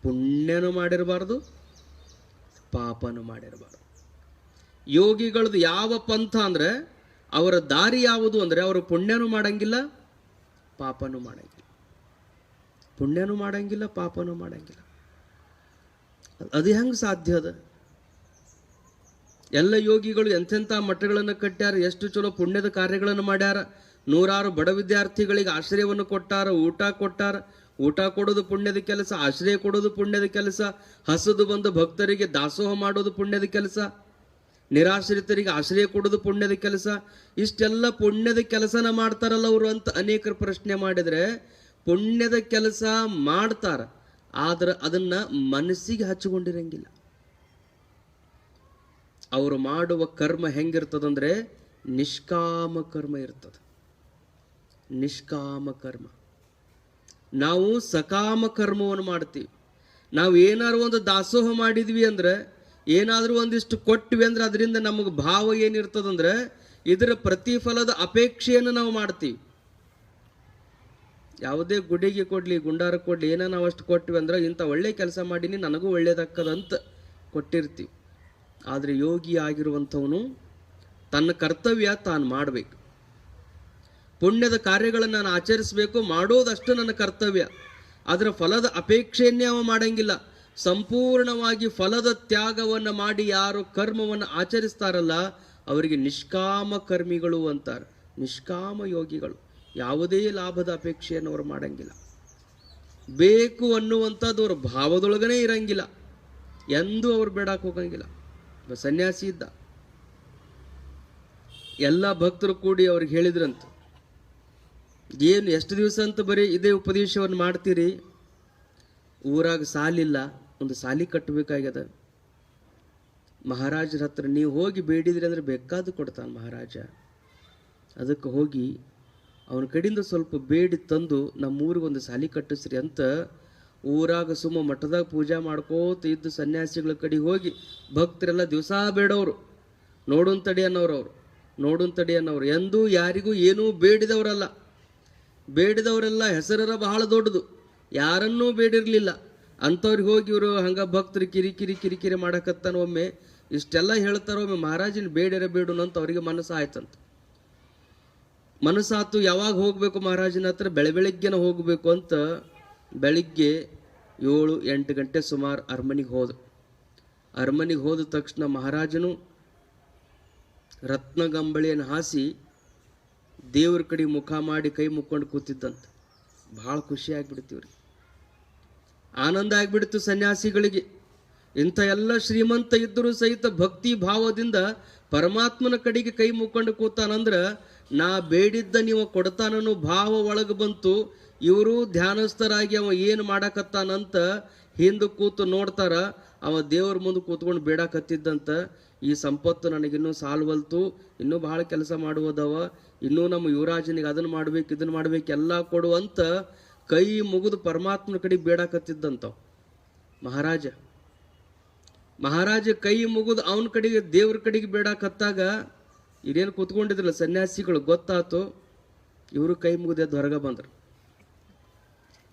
ಪುಣ್ಯನು ಮಾಡಿರಬಾರ್ದು, ಪಾಪನು ಮಾಡಿರಬಾರ್ದು. ಯೋಗಿಗಳದ್ದು ಯಾವ ಪಂಥ ಅಂದರೆ ಅವರ ದಾರಿ ಯಾವುದು ಅಂದರೆ ಅವರು ಪುಣ್ಯನೂ ಮಾಡಂಗಿಲ್ಲ, ಪಾಪನೂ ಮಾಡಂಗಿಲ್ಲ. ಪುಣ್ಯನೂ ಮಾಡಂಗಿಲ್ಲ, ಪಾಪನೂ ಮಾಡಂಗಿಲ್ಲ. ಅದು ಹೆಂಗೆ ಸಾಧ್ಯ ಅದ? ಎಲ್ಲ ಯೋಗಿಗಳು ಎಂತೆಂಥ ಮಠಗಳನ್ನು ಕಟ್ಟ್ಯಾರ, ಎಷ್ಟು ಚಲೋ ಪುಣ್ಯದ ಕಾರ್ಯಗಳನ್ನು ಮಾಡ್ಯಾರ. ನೂರಾರು ಬಡ ವಿದ್ಯಾರ್ಥಿಗಳಿಗೆ ಆಶ್ರಯವನ್ನು ಕೊಟ್ಟಾರ, ಊಟ ಕೊಟ್ಟಾರ. ಊಟ ಕೊಡೋದು ಪುಣ್ಯದ ಕೆಲಸ, ಆಶ್ರಯ ಕೊಡೋದು ಪುಣ್ಯದ ಕೆಲಸ, ಹಸದು ಬಂದ ಭಕ್ತರಿಗೆ ದಾಸೋಹ ಮಾಡೋದು ಪುಣ್ಯದ ಕೆಲಸ, ನಿರಾಶ್ರಿತರಿಗೆ ಆಶ್ರಯ ಕೊಡೋದು ಪುಣ್ಯದ ಕೆಲಸ. ಇಷ್ಟೆಲ್ಲ ಪುಣ್ಯದ ಕೆಲಸನ ಮಾಡ್ತಾರಲ್ಲ ಅವರು ಅಂತ ಅನೇಕರು ಪ್ರಶ್ನೆ ಮಾಡಿದರೆ, ಪುಣ್ಯದ ಕೆಲಸ ಮಾಡ್ತಾರ, ಆದ್ರೆ ಅದನ್ನ ಮನಸ್ಸಿಗೆ ಹಚ್ಚಿಕೊಂಡಿರಂಗಿಲ್ಲ. ಅವರು ಮಾಡುವ ಕರ್ಮ ಹೆಂಗಿರ್ತದಂದ್ರೆ ನಿಷ್ಕಾಮ ಕರ್ಮ ಇರ್ತದೆ. ನಿಷ್ಕಾಮ ಕರ್ಮ. ನಾವು ಸಕಾಮ ಕರ್ಮವನ್ನು ಮಾಡ್ತೀವಿ. ನಾವು ಏನಾದ್ರು ಒಂದು ದಾಸೋಹ ಮಾಡಿದ್ವಿ ಅಂದ್ರೆ, ಏನಾದರೂ ಒಂದಿಷ್ಟು ಕೊಟ್ವಿ ಅಂದ್ರೆ ಅದರಿಂದ ನಮಗೆ ಭಾವ ಏನಿರ್ತದಂದ್ರೆ ಇದರ ಪ್ರತಿಫಲದ ಅಪೇಕ್ಷೆಯನ್ನು ನಾವು ಮಾಡ್ತೀವಿ. ಯಾವುದೇ ಗುಡಿಗೆ ಕೊಡ್ಲಿ, ಗುಂಡಾರ ಕೊಡ್ಲಿ, ಏನೋ ನಾವು ಅಷ್ಟು ಕೊಟ್ವಿ ಅಂದ್ರೆ ಇಂಥ ಒಳ್ಳೆ ಕೆಲಸ ಮಾಡೀನಿ, ನನಗೂ ಒಳ್ಳೇದಕ್ಕದಂತ ಕೊಟ್ಟಿರ್ತೀವಿ. ಆದರೆ ಯೋಗಿ ಆಗಿರುವಂಥವನು ತನ್ನ ಕರ್ತವ್ಯ ತಾನು ಮಾಡಬೇಕು. ಪುಣ್ಯದ ಕಾರ್ಯಗಳನ್ನು ನಾನು ಆಚರಿಸಬೇಕು, ಮಾಡೋದಷ್ಟು ನನ್ನ ಕರ್ತವ್ಯ. ಅದರ ಫಲದ ಅಪೇಕ್ಷೆಯನ್ನೇ ಅವ ಮಾಡಂಗಿಲ್ಲ. ಸಂಪೂರ್ಣವಾಗಿ ಫಲದ ತ್ಯಾಗವನ್ನು ಮಾಡಿ ಯಾರು ಕರ್ಮವನ್ನು ಆಚರಿಸ್ತಾರಲ್ಲ ಅವರಿಗೆ ನಿಷ್ಕಾಮ ಕರ್ಮಿಗಳು ಅಂತಾರೆ. ನಿಷ್ಕಾಮ ಯೋಗಿಗಳು. ಯಾವುದೇ ಲಾಭದ ಅಪೇಕ್ಷೆಯನ್ನು ಅವರು ಮಾಡಂಗಿಲ್ಲ. ಬೇಕು ಅನ್ನುವಂಥದ್ದು ಅವ್ರ ಭಾವದೊಳಗನೇ ಇರಂಗಿಲ್ಲ. ಎಂದೂ ಅವ್ರು ಬೇಡಕ್ಕೆ ಹೋಗಂಗಿಲ್ಲ. ಸನ್ಯಾಸಿ ಇದ್ದ. ಎಲ್ಲ ಭಕ್ತರು ಕೂಡಿ ಅವ್ರಿಗೆ ಹೇಳಿದ್ರಂತ, ಏನು ಎಷ್ಟು ದಿವಸ ಅಂತ ಬರೀ ಇದೇ ಉಪದೇಶವನ್ನು ಮಾಡ್ತೀರಿ, ಊರಾಗ ಸಾಲಿಲ್ಲ, ಒಂದು ಸಾಲಿ ಕಟ್ಟಬೇಕಾಗ್ಯದ. ಮಹಾರಾಜರ ಹತ್ರ ನೀವು ಹೋಗಿ ಬೇಡಿದ್ರಿ ಅಂದ್ರೆ ಬೇಕಾದ್ದು ಕೊಡ್ತಾನೆ ಮಹಾರಾಜ. ಅದಕ್ಕೆ ಹೋಗಿ ಅವನ ಕಡೆಯಿಂದ ಸ್ವಲ್ಪ ಬೇಡಿ ತಂದು ನಮ್ಮೂರಿಗೆ ಒಂದು ಸಾಲಿ ಕಟ್ಟಿಸ್ರಿ ಅಂತ ಊರಾಗ ಸುಮ್ಮ ಮಠದಾಗ ಪೂಜಾ ಮಾಡ್ಕೋತ ಇದ್ದು ಸನ್ಯಾಸಿಗಳ ಕಡೆ ಹೋಗಿ ಭಕ್ತರೆಲ್ಲ ದಿವಸ ಬೇಡವರು, ನೋಡುನ್ ತಡಿ ಅನ್ನೋರು, ಅವರು ನೋಡುನ್ ತಡಿ ಅನ್ನೋರು. ಎಂದೂ ಯಾರಿಗೂ ಏನೂ ಬೇಡಿದವರಲ್ಲ. ಬೇಡಿದವರೆಲ್ಲ ಹೆಸರರ ಬಹಳ ದೊಡ್ಡದು, ಯಾರನ್ನೂ ಬೇಡಿರಲಿಲ್ಲ. ಅಂಥವ್ರಿಗೆ ಹೋಗಿ ಇವರು ಹಂಗ ಭಕ್ತರು ಕಿರಿಕಿರಿ ಮಾಡಕತ್ತಾನ. ಒಮ್ಮೆ ಇಷ್ಟೆಲ್ಲ ಹೇಳ್ತಾರ, ಒಮ್ಮೆ ಮಹಾರಾಜನ ಬೇಡರ ಬೇಡು ಅಂತ ಅವ್ರಿಗೆ ಮನಸ್ಸಾಯ್ತಂತ. ಮನಸ್ಸಾತು, ಯಾವಾಗ ಹೋಗ್ಬೇಕು ಮಹಾರಾಜನ ಹತ್ರ? ಬೆಳಗ್ಗೆನ ಹೋಗಬೇಕು ಅಂತ ಬೆಳಿಗ್ಗೆ 7-8 ಗಂಟೆ ಸುಮಾರು ಅರಮನೆಗೆ ಹೋದ. ಅರಮನೆಗೆ ಹೋದ ತಕ್ಷಣ ಮಹಾರಾಜನು ರತ್ನಗಂಬಳಿಯನ್ನು ಹಾಸಿ ದೇವ್ರ ಕಡೆ ಮುಖ ಮಾಡಿ ಕೈ ಮುಕ್ಕೊಂಡು ಕೂತಿದ್ದಂತ. ಭಾಳ ಖುಷಿ ಆಗ್ಬಿಡ್ತೀವ್ರಿ, ಆನಂದ ಆಗ್ಬಿಡ್ತು ಸನ್ಯಾಸಿಗಳಿಗೆ. ಇಂಥ ಎಲ್ಲ ಶ್ರೀಮಂತ ಇದ್ದರೂ ಸಹಿತ ಭಕ್ತಿ ಭಾವದಿಂದ ಪರಮಾತ್ಮನ ಕಡೆಗೆ ಕೈ ಮುಕ್ಕೊಂಡು ಕೂತಾನಂದ್ರ ನಾ ಬೇಡಿದ್ದ ನೀವು ಕೊಡ್ತಾನನ್ನೋ ಭಾವ ಒಳಗೆ ಬಂತು. ಇವರು ಧ್ಯಾನಸ್ಥರಾಗಿ ಅವ ಏನು ಮಾಡಕತ್ತಾನಂತ ಹಿಂದೆ ಕೂತು ನೋಡ್ತಾರ. ಅವ ದೇವ್ರ ಮುಂದೆ ಕೂತ್ಕೊಂಡು ಬೇಡಕತ್ತಿದ್ದಂತ, ಈ ಸಂಪತ್ತು ನನಗಿನ್ನೂ ಸಾಲ್ವಲ್ತು, ಇನ್ನೂ ಬಹಳ ಕೆಲಸ ಮಾಡುವುದವ, ಇನ್ನೂ ನಮ್ಮ ಯುವರಾಜನಿಗೆ ಅದನ್ನು ಮಾಡ್ಬೇಕು ಇದನ್ನು ಮಾಡ್ಬೇಕು ಎಲ್ಲ ಕೊಡುವಂತ ಕೈ ಮುಗಿದು ಪರಮಾತ್ಮನ ಕಡೆಗೆ ಬೇಡಕತ್ತಿದ್ದಂತ ಮಹಾರಾಜ ಕೈ ಮುಗಿದು ಅವನ ಕಡೆಗೆ ದೇವ್ರ ಕಡೆಗೆ ಬೇಡಕತ್ತಾಗ ಇದೇನು ಕೂತ್ಕೊಂಡಿದ್ರಲ್ಲ ಸನ್ಯಾಸಿಗಳು ಗೊತ್ತಾತು. ಇವರು ಕೈ ಮುಗಿದು ಎದ್ದು ಹೊರಗೆ ಬಂದರು.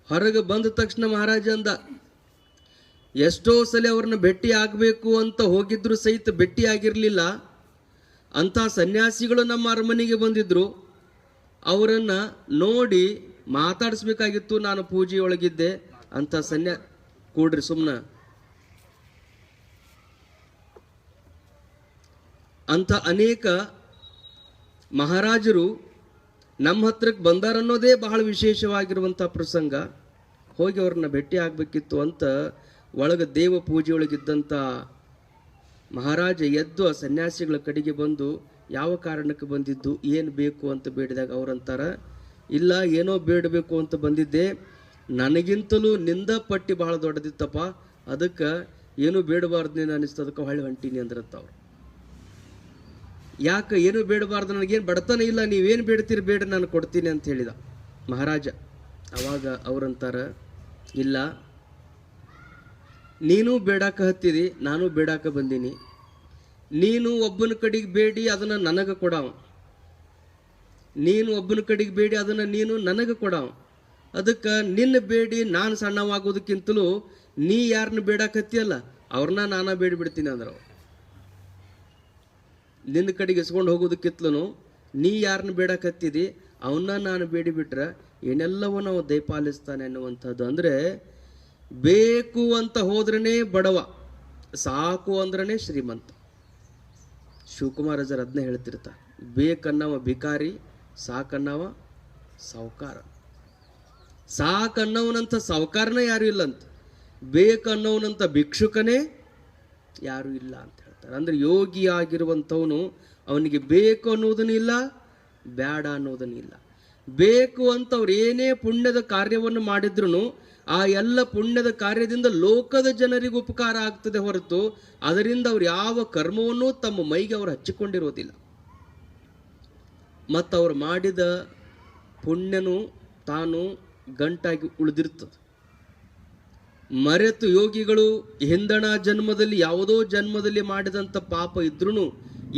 ಹೊರಗೆ ಬಂದ ತಕ್ಷಣ ಮಹಾರಾಜ ಅಂದ, ಎಷ್ಟೋ ಸಲ ಅವ್ರನ್ನ ಭೇಟಿ ಆಗಬೇಕು ಅಂತ ಹೋಗಿದ್ರು ಸಹಿತ ಭೇಟಿ ಆಗಿರಲಿಲ್ಲ. ಅಂಥ ಸನ್ಯಾಸಿಗಳು ನಮ್ಮ ಅರಮನೆಗೆ ಬಂದಿದ್ರು, ಅವರನ್ನು ನೋಡಿ ಮಾತಾಡಿಸ್ಬೇಕಾಗಿತ್ತು, ನಾನು ಪೂಜೆಯೊಳಗಿದ್ದೆ ಅಂತ ಕೂಡ್ರಿ ಸುಮ್ಮನೆ ಅಂತ ಅನೇಕ ಮಹಾರಾಜರು ನಮ್ಮ ಹತ್ರಕ್ಕೆ ಬಂದಾರನ್ನೋದೇ ಬಹಳ ವಿಶೇಷವಾಗಿರುವಂಥ ಪ್ರಸಂಗ. ಹೋಗಿ ಅವ್ರನ್ನ ಭೇಟಿ ಆಗಬೇಕಿತ್ತು ಅಂತ ಒಳಗೆ ದೇವ ಪೂಜೆಯೊಳಗಿದ್ದಂಥ ಮಹಾರಾಜ ಎದ್ದು ಆ ಸನ್ಯಾಸಿಗಳ ಕಡೆಗೆ ಬಂದು ಯಾವ ಕಾರಣಕ್ಕೆ ಬಂದಿದ್ದು, ಏನು ಬೇಕು ಅಂತ ಬೇಡಿದಾಗ ಅವ್ರಂತಾರ, ಇಲ್ಲ ಏನೋ ಬೇಡಬೇಕು ಅಂತ ಬಂದಿದ್ದೆ, ನನಗಿಂತಲೂ ನಿಂದ ಪಟ್ಟಿ ಬಹಳ ದೊಡ್ಡದಿತ್ತಪ್ಪ, ಅದಕ್ಕೆ ಏನು ಬೇಡಬಾರ್ದು ನೀನು ಅನಿಸ್ತು, ಅದಕ್ಕೆ ಹೊಳ್ಳಿ ಹೊಂಟೀನಿ ಅಂದ್ರತ್ತ ಅವ್ರು. ಯಾಕೆ ಏನು ಬೇಡಬಾರ್ದು, ನನಗೇನು ಬಡತನ ಇಲ್ಲ, ನೀವೇನು ಬೇಡ್ತೀರಿ ಬೇಡ ನಾನು ಕೊಡ್ತೀನಿ ಅಂತ ಹೇಳಿದ ಮಹಾರಾಜ. ಅವಾಗ ಅವ್ರಂತಾರ, ಇಲ್ಲ ನೀನು ಬೇಡಾಕ ಹತ್ತಿದಿ, ನಾನು ಬೇಡಾಕ ಬಂದೀನಿ, ನೀನು ಒಬ್ಬನ ಕಡೆಗೆ ಬೇಡಿ ಅದನ್ನು ನನಗೆ ಕೊಡಾವ, ನೀನು ಒಬ್ಬನ ಕಡೆಗೆ ಬೇಡಿ ಅದನ್ನು ನೀನು ನನಗೆ ಕೊಡಾವ, ಅದಕ್ಕೆ ನಿನ್ನ ಬೇಡಿ ನಾನು ಸಣ್ಣವಾಗೋದಕ್ಕಿಂತಲೂ ನೀ ಯಾರನ್ನ ಬೇಡಾಕತ್ತಿಯಲ್ಲ ಅವ್ರನ್ನ ನಾನಾ ಬೇಡಿ ಬಿಡ್ತೀನಿ ಅಂದ್ರು. ನಿನ್ನ ಕಡೆಗೆ ಇಸ್ಕೊಂಡು ಹೋಗೋದಕ್ಕಿತ್ಲೂ ನೀ ಯಾರನ್ನ ಬೇಡಕತ್ತಿದಿ ಅವನ್ನ ನಾನು ಬೇಡಿ ಬಿಟ್ರೆ ಏನೆಲ್ಲವೂ ನಾವು ದಯಪಾಲಿಸ್ತಾನೆ ಅನ್ನುವಂಥದ್ದು. ಅಂದರೆ ಬೇಕು ಅಂತ ಹೋದ್ರೇ ಬಡವ, ಸಾಕು ಅಂದ್ರೇ ಶ್ರೀಮಂತ. ಶಿವಕುಮಾರಜರು ಅದನ್ನೇ ಹೇಳ್ತಿರ್ತಾರೆ, ಬೇಕನ್ನವ ಭಿಕಾರಿ, ಸಾಕನ್ನವ ಸಾವುಕಾರ. ಸಾಕನ್ನವನಂಥ ಸಾವುಕಾರನೇ ಯಾರು ಇಲ್ಲಂತ, ಬೇಕನ್ನವನಂಥ ಭಿಕ್ಷುಕನೇ ಯಾರು ಇಲ್ಲ ಅಂತ ಹೇಳ್ತಾರೆ. ಅಂದರೆ ಯೋಗಿ ಆಗಿರುವಂಥವನು ಅವನಿಗೆ ಬೇಕು ಅನ್ನೋದನ್ನು ಇಲ್ಲ, ಬೇಡ ಅನ್ನೋದನ್ನು ಇಲ್ಲ. ಬೇಕು ಅಂತ ಅವ್ರು ಏನೇ ಪುಣ್ಯದ ಕಾರ್ಯವನ್ನು ಮಾಡಿದ್ರು ಆ ಎಲ್ಲ ಪುಣ್ಯದ ಕಾರ್ಯದಿಂದ ಲೋಕದ ಜನರಿಗೆ ಉಪಕಾರ ಆಗ್ತದೆ ಹೊರತು ಅದರಿಂದ ಅವ್ರು ಯಾವ ಕರ್ಮವನ್ನು ತಮ್ಮ ಮೈಗೆ ಅವರು ಹಚ್ಚಿಕೊಂಡಿರೋದಿಲ್ಲ. ಮತ್ತು ಅವ್ರು ಮಾಡಿದ ಪುಣ್ಯನು ತಾನು ಗಂಟಾಗಿ ಉಳಿದಿರ್ತದೆ. ಮರೆತು ಯೋಗಿಗಳು ಹಿಂದಣ ಜನ್ಮದಲ್ಲಿ ಯಾವುದೋ ಜನ್ಮದಲ್ಲಿ ಮಾಡಿದಂಥ ಪಾಪ ಇದ್ರೂ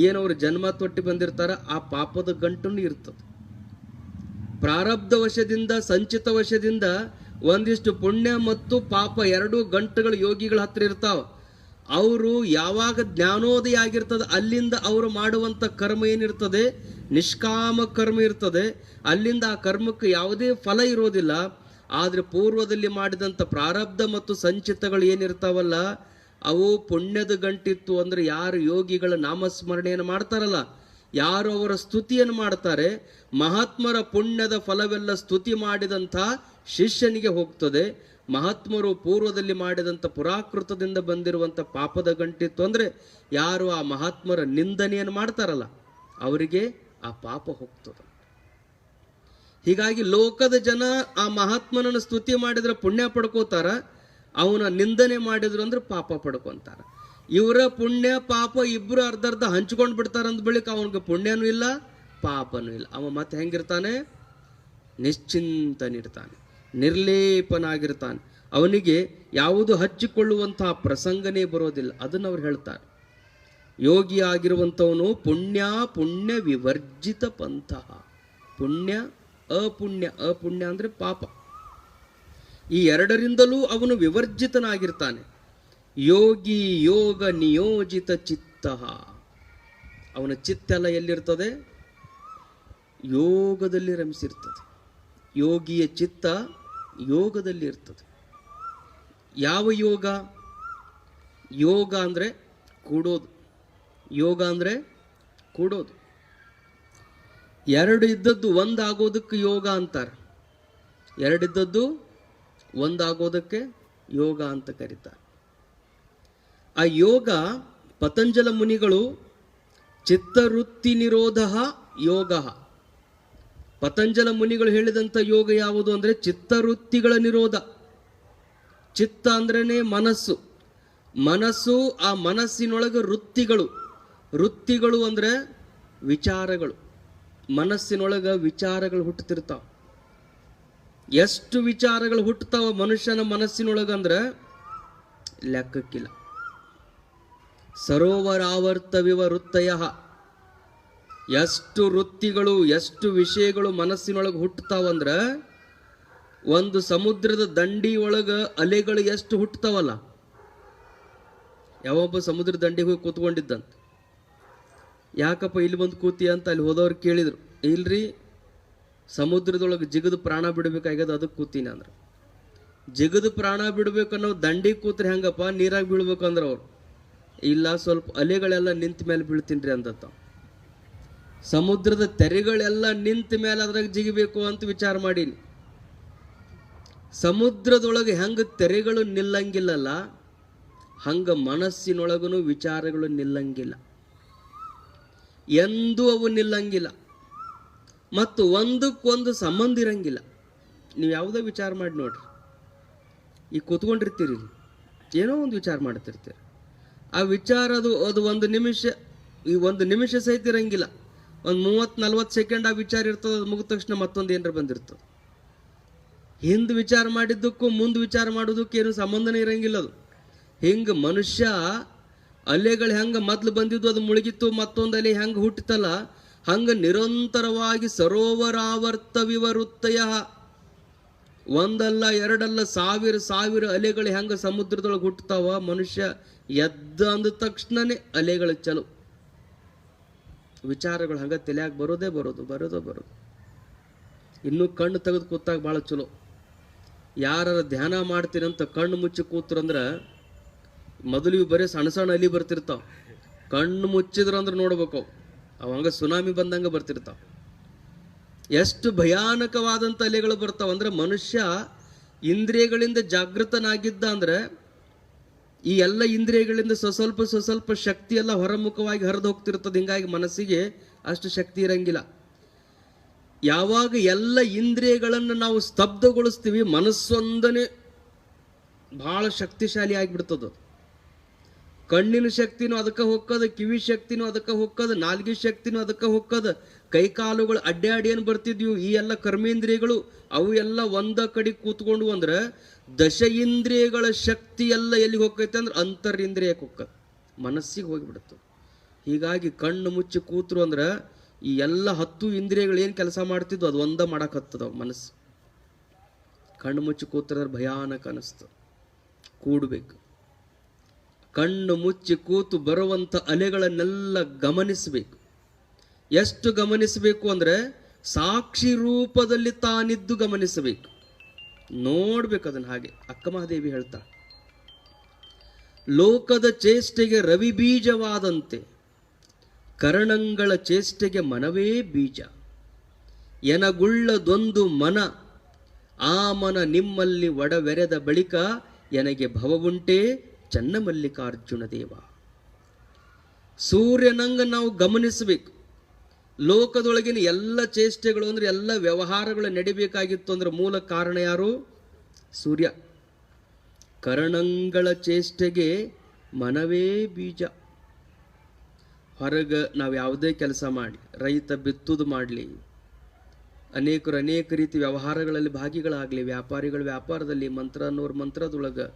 ಏನವ್ರು ಜನ್ಮ ತೊಟ್ಟಿ ಬಂದಿರ್ತಾರ ಆ ಪಾಪದ ಗಂಟನ್ನು ಇರ್ತದೆ. ಪ್ರಾರಬ್ಧ ವಶದಿಂದ ಸಂಚಿತ ವಶದಿಂದ ಒಂದಿಷ್ಟು ಪುಣ್ಯ ಮತ್ತು ಪಾಪ ಎರಡೂ ಗಂಟುಗಳು ಯೋಗಿಗಳ ಹತ್ರ ಇರ್ತಾವ. ಅವರು ಯಾವಾಗ ಜ್ಞಾನೋದಯ ಆಗಿರ್ತದೆ ಅಲ್ಲಿಂದ ಅವರು ಮಾಡುವಂಥ ಕರ್ಮ ಏನಿರ್ತದೆ ನಿಷ್ಕಾಮ ಕರ್ಮ ಇರ್ತದೆ. ಅಲ್ಲಿಂದ ಆ ಕರ್ಮಕ್ಕೆ ಯಾವುದೇ ಫಲ ಇರೋದಿಲ್ಲ. ಆದರೆ ಪೂರ್ವದಲ್ಲಿ ಮಾಡಿದಂಥ ಪ್ರಾರಬ್ಧ ಮತ್ತು ಸಂಚಿತಗಳು ಏನಿರ್ತಾವಲ್ಲ ಅವು ಪುಣ್ಯದ ಗಂಟಿತ್ತು. ಅಂದರೆ ಯಾರು ಯೋಗಿಗಳ ನಾಮಸ್ಮರಣೆಯನ್ನು ಮಾಡ್ತಾರಲ್ಲ, ಯಾರು ಅವರ ಸ್ತುತಿಯನ್ನು ಮಾಡ್ತಾರೆ, ಮಹಾತ್ಮರ ಪುಣ್ಯದ ಫಲವೆಲ್ಲ ಸ್ತುತಿ ಮಾಡಿದಂಥ ಶಿಷ್ಯನಿಗೆ ಹೋಗ್ತದೆ. ಮಹಾತ್ಮರು ಪೂರ್ವದಲ್ಲಿ ಮಾಡಿದಂಥ ಪುರಾಕೃತದಿಂದ ಬಂದಿರುವಂಥ ಪಾಪದ ಗಂಟಿತ್ತು ಅಂದರೆ ಯಾರು ಆ ಮಹಾತ್ಮರ ನಿಂದನೆಯನ್ನು ಮಾಡ್ತಾರಲ್ಲ ಅವರಿಗೆ ಆ ಪಾಪ ಹೋಗ್ತದೆ. ಹೀಗಾಗಿ ಲೋಕದ ಜನ ಆ ಮಹಾತ್ಮನನ್ನು ಸ್ತುತಿ ಮಾಡಿದ್ರೆ ಪುಣ್ಯ ಪಡ್ಕೋತಾರ, ಅವನ ನಿಂದನೆ ಮಾಡಿದ್ರು ಅಂದ್ರೆ ಪಾಪ ಪಡ್ಕೊಂತಾರ. ಇವರ ಪುಣ್ಯ ಪಾಪ ಇಬ್ಬರು ಅರ್ಧ ಹಂಚ್ಕೊಂಡು ಬಿಡ್ತಾರ ಅಂದ ಬಳಿಕ ಅವನಿಗೆ ಪುಣ್ಯನೂ ಇಲ್ಲ ಪಾಪನೂ ಇಲ್ಲ. ಅವ ಮತ್ತೆ ಹೆಂಗಿರ್ತಾನೆ? ನಿಶ್ಚಿಂತನಿರ್ತಾನೆ, ನಿರ್ಲೇಪನಾಗಿರ್ತಾನೆ. ಅವನಿಗೆ ಯಾವುದು ಹಚ್ಚಿಕೊಳ್ಳುವಂತಹ ಪ್ರಸಂಗನೇ ಬರೋದಿಲ್ಲ. ಅದನ್ನು ಅವ್ರು ಹೇಳ್ತಾರೆ. ಯೋಗಿ ಆಗಿರುವಂಥವನು ಪುಣ್ಯ ವಿವರ್ಜಿತ ಪಂಥ. ಪುಣ್ಯ ಅಪುಣ್ಯ ಅಂದರೆ ಪಾಪ, ಈ ಎರಡರಿಂದಲೂ ಅವನು ವಿವರ್ಜಿತನಾಗಿರ್ತಾನೆ. ಯೋಗಿ ಯೋಗ ನಿಯೋಜಿತ ಚಿತ್ತ. ಅವನ ಚಿತ್ತೆಲ್ಲ ಎಲ್ಲಿರ್ತದೆ? ಯೋಗದಲ್ಲಿ ರಮಿಸಿರ್ತದೆ. ಯೋಗಿಯ ಚಿತ್ತ ಯೋಗದಲ್ಲಿ ಇರ್ತದೆ. ಯಾವ ಯೋಗ? ಯೋಗ ಅಂದರೆ ಕೂಡೋದು. ಯೋಗ ಅಂದರೆ ಕೂಡೋದು. ಎರಡು ಇದ್ದದ್ದು ಒಂದಾಗೋದಕ್ಕೆ ಯೋಗ ಅಂತಾರೆ. ಎರಡಿದ್ದದ್ದು ಒಂದಾಗೋದಕ್ಕೆ ಯೋಗ ಅಂತ ಕರೀತಾರೆ. ಆ ಯೋಗ ಪತಂಜಲ ಮುನಿಗಳು ಚಿತ್ತವೃತ್ತಿ ನಿರೋಧ ಯೋಗ. ಪತಂಜಲ ಮುನಿಗಳು ಹೇಳಿದಂಥ ಯೋಗ ಯಾವುದು ಅಂದರೆ ಚಿತ್ತವೃತ್ತಿಗಳ ನಿರೋಧ. ಚಿತ್ತ ಅಂದ್ರೇ ಮನಸ್ಸು. ಮನಸ್ಸು, ಆ ಮನಸ್ಸಿನೊಳಗೆ ವೃತ್ತಿಗಳು ಅಂದರೆ ವಿಚಾರಗಳು. ಮನಸ್ಸಿನೊಳಗೆ ವಿಚಾರಗಳು ಹುಟ್ಟುತ್ತಿರ್ತಾವ. ಎಷ್ಟು ವಿಚಾರಗಳು ಹುಟ್ಟುತ್ತಾವ ಮನುಷ್ಯನ ಮನಸ್ಸಿನೊಳಗಂದ್ರೆ ಲೆಕ್ಕಕ್ಕಿಲ್ಲ. ಸರೋವರಾವರ್ತವಿವ ವೃತ್ತಯ. ಎಷ್ಟು ವೃತ್ತಿಗಳು, ಎಷ್ಟು ವಿಷಯಗಳು ಮನಸ್ಸಿನೊಳಗೆ ಹುಟ್ಟುತ್ತಾವಂದ್ರೆ, ಒಂದು ಸಮುದ್ರದ ದಂಡಿ ಒಳಗೆ ಅಲೆಗಳು ಎಷ್ಟು ಹುಟ್ಟುತ್ತಾವಲ್ಲ. ಯಾವೊಬ್ಬ ಸಮುದ್ರ ದಂಡಿಗೆ ಹೋಗಿ ಕೂತ್ಕೊಂಡಿದ್ದಂತ. ಯಾಕಪ್ಪ ಇಲ್ಲಿ ಬಂದು ಕೂತಿ ಅಂತ ಅಲ್ಲಿ ಹೋದವ್ರು ಕೇಳಿದ್ರು. ಇಲ್ರಿ, ಸಮುದ್ರದೊಳಗೆ ಜಿಗದು ಪ್ರಾಣ ಬಿಡಬೇಕಾಗ್ಯದ, ಅದಕ್ಕೆ ಕೂತೀನಿ ಅಂದ್ರೆ. ಜಿಗದು ಪ್ರಾಣ ಬಿಡ್ಬೇಕನ್ನೋ ದಂಡಿಗೆ ಕೂತ್ರೆ ಹೆಂಗಪ್ಪ, ನೀರಾಗಿ ಬೀಳ್ಬೇಕಂದ್ರೆ ಅವ್ರು ಇಲ್ಲ, ಸ್ವಲ್ಪ ಅಲೆಗಳೆಲ್ಲ ನಿಂತ ಮೇಲೆ ಬೀಳ್ತೀನಿ ರೀ ಅಂದತ್ತ. ಸಮುದ್ರದ ತೆರೆಗಳೆಲ್ಲ ನಿಂತ ಮೇಲೆ ಅದ್ರಾಗ ಜಿಗಿಬೇಕು ಅಂತ ವಿಚಾರ ಮಾಡೀನಿ. ಸಮುದ್ರದೊಳಗೆ ಹೆಂಗೆ ತೆರೆಗಳು ನಿಲ್ಲಂಗಿಲ್ಲಲ್ಲ, ಹಂಗ ಮನಸ್ಸಿನೊಳಗೂ ವಿಚಾರಗಳು ನಿಲ್ಲಂಗಿಲ್ಲ. ಎಂದೂ ಅವು ನಿಲ್ಲಂಗಿಲ್ಲ. ಮತ್ತು ಒಂದಕ್ಕೊಂದು ಸಂಬಂಧ ಇರಂಗಿಲ್ಲ. ನೀವು ಯಾವುದೋ ವಿಚಾರ ಮಾಡಿ ನೋಡ್ರಿ. ಈಗ ಕೂತ್ಕೊಂಡಿರ್ತೀರಿ, ಏನೋ ಒಂದು ವಿಚಾರ ಮಾಡ್ತಿರ್ತೀರಿ. ಆ ವಿಚಾರ ಅದು ಒಂದು ನಿಮಿಷ ಸಹಿತ ಇರಂಗಿಲ್ಲ. ಒಂದು 30-40 ಸೆಕೆಂಡ್ ಆ ವಿಚಾರ ಇರ್ತದೆ. ಅದು ಮುಗಿದ ತಕ್ಷಣ ಮತ್ತೊಂದು ಏನಾರ ಬಂದಿರ್ತದೆ. ಹಿಂದೆ ವಿಚಾರ ಮಾಡಿದ್ದಕ್ಕೂ ಮುಂದೆ ವಿಚಾರ ಮಾಡೋದಕ್ಕೂ ಏನು ಸಂಬಂಧನೇ ಇರಂಗಿಲ್ಲ. ಅದು ಹಿಂಗೆ ಮನುಷ್ಯ ಅಲೆಗಳು ಹೆಂಗೆ ಮೊದಲು ಬಂದಿದ್ದು ಅದು ಮುಳುಗಿತ್ತು, ಮತ್ತೊಂದು ಅಲೆ ಹೆಂಗೆ ಹುಟ್ಟಿತಲ್ಲ, ಹಂಗೆ ನಿರಂತರವಾಗಿ ಸರೋವರಾವರ್ತವಿವ ವೃತ್ತಯ. ಒಂದಲ್ಲ ಎರಡಲ್ಲ ಸಾವಿರ ಅಲೆಗಳು ಹೆಂಗೆ ಸಮುದ್ರದೊಳಗೆ ಹುಟ್ಟುತ್ತಾವ. ಮನುಷ್ಯ ಎದ್ದ ಅಂದ ತಕ್ಷಣನೇ ಅಲೆಗಳು ಚಲೋ. ವಿಚಾರಗಳು ಹಂಗೆ ತಲೆಯಾಗಿ ಬರೋದು. ಇನ್ನೂ ಕಣ್ಣು ತೆಗೆದು ಕೂತಾಗ ಭಾಳ ಚಲೋ. ಯಾರ ಧ್ಯಾನ ಮಾಡ್ತೀರಂತ ಕಣ್ಣು ಮುಚ್ಚಿ ಕೂತ್ರಂದ್ರೆ ಮೊದಲು ಇವು ಬರೀ ಸಣ್ಣ ಅಲಿ ಬರ್ತಿರ್ತಾವ. ಕಣ್ಣು ಮುಚ್ಚಿದ್ರಂದ್ರೆ ನೋಡ್ಬೇಕು, ಅವು ಹಂಗೆ ಸುನಾಮಿ ಬಂದಂಗೆ ಬರ್ತಿರ್ತಾವ. ಎಷ್ಟು ಭಯಾನಕವಾದಂಥ ಅಲೆಗಳು ಬರ್ತಾವ ಅಂದ್ರೆ, ಮನುಷ್ಯ ಇಂದ್ರಿಯಗಳಿಂದ ಜಾಗೃತನಾಗಿದ್ದ ಅಂದ್ರೆ ಈ ಎಲ್ಲ ಇಂದ್ರಿಯಗಳಿಂದ ಸ್ವಲ್ಪ ಶಕ್ತಿ ಎಲ್ಲ ಹೊರಮುಖವಾಗಿ ಹರಿದು ಹೋಗ್ತಿರ್ತದೆ. ಹಿಂಗಾಗಿ ಮನಸ್ಸಿಗೆ ಅಷ್ಟು ಶಕ್ತಿ ಇರಂಗಿಲ್ಲ. ಯಾವಾಗ ಎಲ್ಲ ಇಂದ್ರಿಯಗಳನ್ನು ನಾವು ಸ್ತಬ್ಧಗೊಳಿಸ್ತೀವಿ, ಮನಸ್ಸೊಂದನೇ ಬಹಳ ಶಕ್ತಿಶಾಲಿ ಆಗಿಬಿಡ್ತದ. ಕಣ್ಣಿನ ಶಕ್ತಿನೂ ಅದಕ್ಕೆ ಹೋಗ್ಕದ, ಕಿವಿ ಶಕ್ತಿನೂ ಅದಕ್ಕೆ ಹೋಗ್ಕದ, ನಾಲ್ಗೆ ಶಕ್ತಿನೂ ಅದಕ್ಕೆ ಹೋಗ್ಕದ, ಕೈಕಾಲುಗಳು ಅಡ್ಡಾಡಿ ಏನು ಬರ್ತಿದ್ವು ಈ ಎಲ್ಲ ಕರ್ಮೇಂದ್ರಿಯಗಳು ಅವು ಎಲ್ಲ ಒಂದ ಕಡೆ ಕೂತ್ಕೊಂಡು ಅಂದ್ರೆ ದಶ ಇಂದ್ರಿಯಗಳ ಶಕ್ತಿ ಎಲ್ಲ ಎಲ್ಲಿಗೆ ಹೋಗ್ತೈತೆ ಅಂದ್ರೆ ಅಂತರಿಂದ್ರಿಯಕ್ಕೆ ಹೋಗ್ತದೆ, ಮನಸ್ಸಿಗೆ ಹೋಗಿಬಿಡುತ್ತೆ. ಹೀಗಾಗಿ ಕಣ್ಣು ಮುಚ್ಚಿ ಕೂತ್ರು ಅಂದ್ರೆ ಈ ಎಲ್ಲ 10 ಇಂದ್ರಿಯಗಳು ಏನು ಕೆಲಸ ಮಾಡ್ತಿದ್ವು ಅದು ಒಂದ ಮಾಡಕತ್ತದ ಮನಸ್ಸು. ಕಣ್ಣು ಮುಚ್ಚಿ ಕೂತ್ರೆ ಭಯಾನಕ ಅನಿಸ್ತು. ಕೂಡಬೇಕು. ಕಣ್ಣು ಮುಚ್ಚಿ ಕೂತು ಬರುವಂಥ ಅಲೆಗಳನ್ನೆಲ್ಲ ಗಮನಿಸಬೇಕು. ಎಷ್ಟು ಗಮನಿಸಬೇಕು ಅಂದರೆ ಸಾಕ್ಷಿ ರೂಪದಲ್ಲಿ ತಾನಿದ್ದು ಗಮನಿಸಬೇಕು, ನೋಡ್ಬೇಕು ಅದನ್ನು. ಹಾಗೆ ಅಕ್ಕಮಹಾದೇವಿ ಹೇಳ್ತಾಳೆ, ಲೋಕದ ಚೇಷ್ಟೆಗೆ ರವಿ ಬೀಜವಾದಂತೆ ಕರಣಂಗಳ ಚೇಷ್ಟೆಗೆ ಮನವೇ ಬೀಜ. ಎನಗುಳ್ಳದೊಂದು ಮನ ಆ ಮನ ನಿಮ್ಮಲ್ಲಿ ಒಡವೆರೆದ ಬಳಿಕ ಎನಗೆ ಭವವುಂಟೇ ಚನ್ನಮಲ್ಲಿಕಾರ್ಜುನ ದೇವ. ಸೂರ್ಯನಂಗ ನಾವು ಗಮನಿಸಬೇಕು. ಲೋಕದೊಳಗಿನ ಎಲ್ಲ ಚೇಷ್ಟೆಗಳು ಅಂದ್ರೆ ಎಲ್ಲ ವ್ಯವಹಾರಗಳು ನಡಿಬೇಕಾಗಿತ್ತು ಅಂದ್ರೆ ಮೂಲ ಕಾರಣ ಯಾರು? ಸೂರ್ಯ. ಕರಣಂಗಳ ಚೇಷ್ಟೆಗೆ ಮನವೇ ಬೀಜ. ಹೊರಗೆ ನಾವು ಯಾವುದೇ ಕೆಲಸ ಮಾಡಲಿ, ರೈತ ಬಿತ್ತುದು ಮಾಡಲಿ, ಅನೇಕರು ಅನೇಕ ರೀತಿ ವ್ಯವಹಾರಗಳಲ್ಲಿ ಭಾಗಿಗಳಾಗಲಿ, ವ್ಯಾಪಾರಿಗಳ ವ್ಯಾಪಾರದಲ್ಲಿ, ಮಂತ್ರ ಅನ್ನೋರು ಮಂತ್ರದೊಳಗೆ,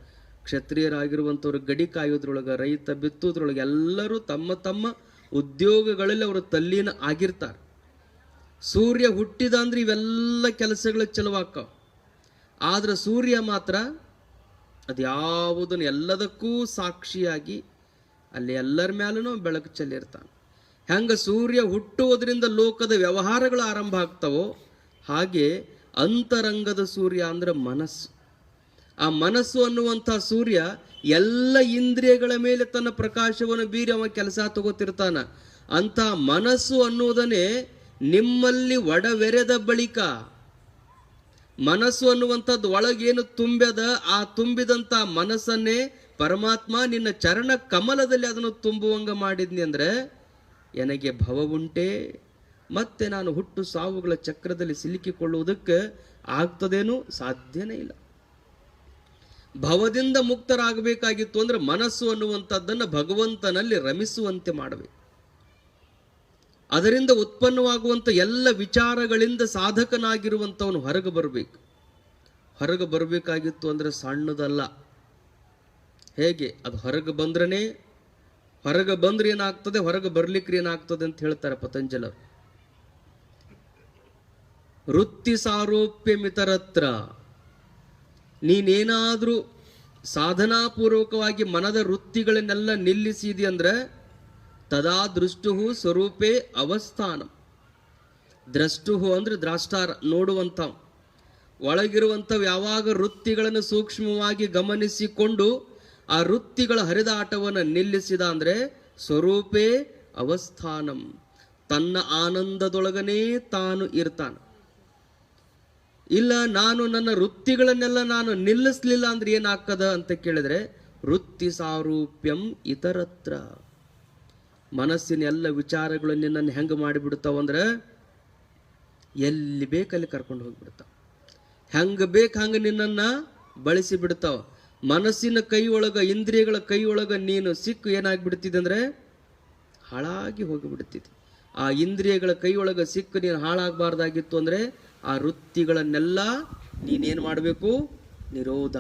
ಕ್ಷತ್ರಿಯರಾಗಿರುವಂಥವ್ರು ಗಡಿ ಕಾಯೋದ್ರೊಳಗೆ, ರೈತ ಬಿತ್ತೋದ್ರೊಳಗೆ ಎಲ್ಲರೂ ತಮ್ಮ ತಮ್ಮ ಉದ್ಯೋಗಗಳಲ್ಲಿ ಅವರು ತಲ್ಲೀನ ಆಗಿರ್ತಾರೆ. ಸೂರ್ಯ ಹುಟ್ಟಿದ ಅಂದ್ರೆ ಇವೆಲ್ಲ ಕೆಲಸಗಳು ಚಲುವಾಕ್ಕವ. ಆದ್ರೆ ಸೂರ್ಯ ಮಾತ್ರ ಅದ್ಯಾವುದನ್ನು ಎಲ್ಲದಕ್ಕೂ ಸಾಕ್ಷಿಯಾಗಿ ಅಲ್ಲಿ ಎಲ್ಲರ ಮೇಲೂ ಬೆಳಕು ಚೆಲ್ಲಿರ್ತಾನೆ. ಹೆಂಗ ಸೂರ್ಯ ಹುಟ್ಟುವುದರಿಂದ ಲೋಕದ ವ್ಯವಹಾರಗಳು ಆರಂಭ ಆಗ್ತಾವೋ ಹಾಗೆ ಅಂತರಂಗದ ಸೂರ್ಯ ಅಂದ್ರೆ ಮನಸ್ಸು. ಆ ಮನಸ್ಸು ಅನ್ನುವಂಥ ಸೂರ್ಯ ಎಲ್ಲ ಇಂದ್ರಿಯಗಳ ಮೇಲೆ ತನ್ನ ಪ್ರಕಾಶವನ್ನು ಬೀರಿ ಅವ ಕೆಲಸ ತಗೋತಿರ್ತಾನ. ಅಂತ ಮನಸ್ಸು ಅನ್ನುವುದನ್ನೇ ನಿಮ್ಮಲ್ಲಿ ಒಡವೆರೆದ ಬಳಿಕ, ಮನಸ್ಸು ಅನ್ನುವಂಥದ್ದು ಒಳಗೇನು ತುಂಬ್ಯದ ಆ ತುಂಬಿದಂಥ ಮನಸ್ಸನ್ನೇ ಪರಮಾತ್ಮ ನಿನ್ನ ಚರಣ ಕಮಲದಲ್ಲಿ ಅದನ್ನು ತುಂಬುವಂಗ ಮಾಡಿದ್ನಿ ಅಂದ್ರೆ ನನಗೆ ಭವವುಂಟೆ, ಮತ್ತೆ ನಾನು ಹುಟ್ಟು ಸಾವುಗಳ ಚಕ್ರದಲ್ಲಿ ಸಿಲುಕಿಕೊಳ್ಳುವುದಕ್ಕೆ ಆಗ್ತದೇನೂ ಸಾಧ್ಯನೇ ಇಲ್ಲ. ಭವದಿಂದ ಮುಕ್ತರಾಗಬೇಕಾಗಿತ್ತು ಅಂದ್ರೆ ಮನಸ್ಸು ಅನ್ನುವಂಥದ್ದನ್ನು ಭಗವಂತನಲ್ಲಿ ರಮಿಸುವಂತೆ ಮಾಡಬೇಕು. ಅದರಿಂದ ಉತ್ಪನ್ನವಾಗುವಂಥ ಎಲ್ಲ ವಿಚಾರಗಳಿಂದ ಸಾಧಕನಾಗಿರುವಂಥವನು ಹೊರಗೆ ಬರಬೇಕು. ಹೊರಗೆ ಬರಬೇಕಾಗಿತ್ತು ಅಂದ್ರೆ ಸಣ್ಣದಲ್ಲ. ಹೇಗೆ ಅದು ಹೊರಗೆ ಬಂದ್ರೇ, ಹೊರಗೆ ಬಂದ್ರೆ ಏನಾಗ್ತದೆ, ಹೊರಗೆ ಬರ್ಲಿಕ್ಕೆ ಏನಾಗ್ತದೆ ಅಂತ ಹೇಳ್ತಾರೆ ಪತಂಜಲರು. ವೃತ್ತಿ ಸಾರೋಪ್ಯ ಮಿತರತ್ರ. ನೀನೇನಾದ್ರೂ ಸಾಧನಾಪೂರ್ವಕವಾಗಿ ಮನದ ವೃತ್ತಿಗಳನ್ನೆಲ್ಲ ನಿಲ್ಲಿಸಿದಿ ಅಂದ್ರೆ ತದಾ ದೃಷ್ಟು ಸ್ವರೂಪೇ ಅವಸ್ಥಾನ. ದ್ರಷ್ಟು ಅಂದ್ರೆ ದ್ರಾಷ್ಟಾರ, ನೋಡುವಂಥ, ಒಳಗಿರುವಂಥವು ಯಾವಾಗ ವೃತ್ತಿಗಳನ್ನು ಸೂಕ್ಷ್ಮವಾಗಿ ಗಮನಿಸಿಕೊಂಡು ಆ ವೃತ್ತಿಗಳ ಹರಿದಾಟವನ್ನು ನಿಲ್ಲಿಸಿದ ಅಂದ್ರೆ ಸ್ವರೂಪೇ ಅವಸ್ಥಾನಂ, ತನ್ನ ಆನಂದದೊಳಗನೇ ತಾನು ಇರ್ತಾನೆ. ಇಲ್ಲ ನಾನು ನನ್ನ ವೃತ್ತಿಗಳನ್ನೆಲ್ಲ ನಾನು ನಿಲ್ಲಿಸ್ಲಿಲ್ಲ ಅಂದ್ರೆ ಏನಾಗ್ತದ ಅಂತ ಕೇಳಿದ್ರೆ ವೃತ್ತಿ ಸಾರೂಪ್ಯಂ ಇತರತ್ರ. ಮನಸ್ಸಿನ ಎಲ್ಲ ವಿಚಾರಗಳು ನಿನ್ನನ್ನು ಹೆಂಗೆ ಮಾಡಿಬಿಡ್ತಾವಂದ್ರೆ ಎಲ್ಲಿ ಬೇಕಲ್ಲಿ ಕರ್ಕೊಂಡು ಹೋಗಿಬಿಡ್ತಾವ, ಹೆಂಗೆ ಬೇಕು ಹಂಗೆ ನಿನ್ನನ್ನು ಬಳಸಿ ಬಿಡ್ತಾವ. ಮನಸ್ಸಿನ ಕೈ ಒಳಗ, ಇಂದ್ರಿಯಗಳ ಕೈ ಒಳಗ ನೀನು ಸಿಕ್ಕು ಏನಾಗ್ಬಿಡ್ತಿದೆ ಅಂದ್ರೆ ಹಾಳಾಗಿ ಹೋಗಿಬಿಡ್ತಿದ್ದೆ. ಆ ಇಂದ್ರಿಯಗಳ ಕೈ ಒಳಗ ಸಿಕ್ಕು ನೀನು ಹಾಳಾಗಬಾರ್ದಾಗಿತ್ತು ಅಂದ್ರೆ ಆ ವೃತ್ತಿಗಳನ್ನೆಲ್ಲ ನೀನೇನು ಮಾಡಬೇಕು? ನಿರೋಧ.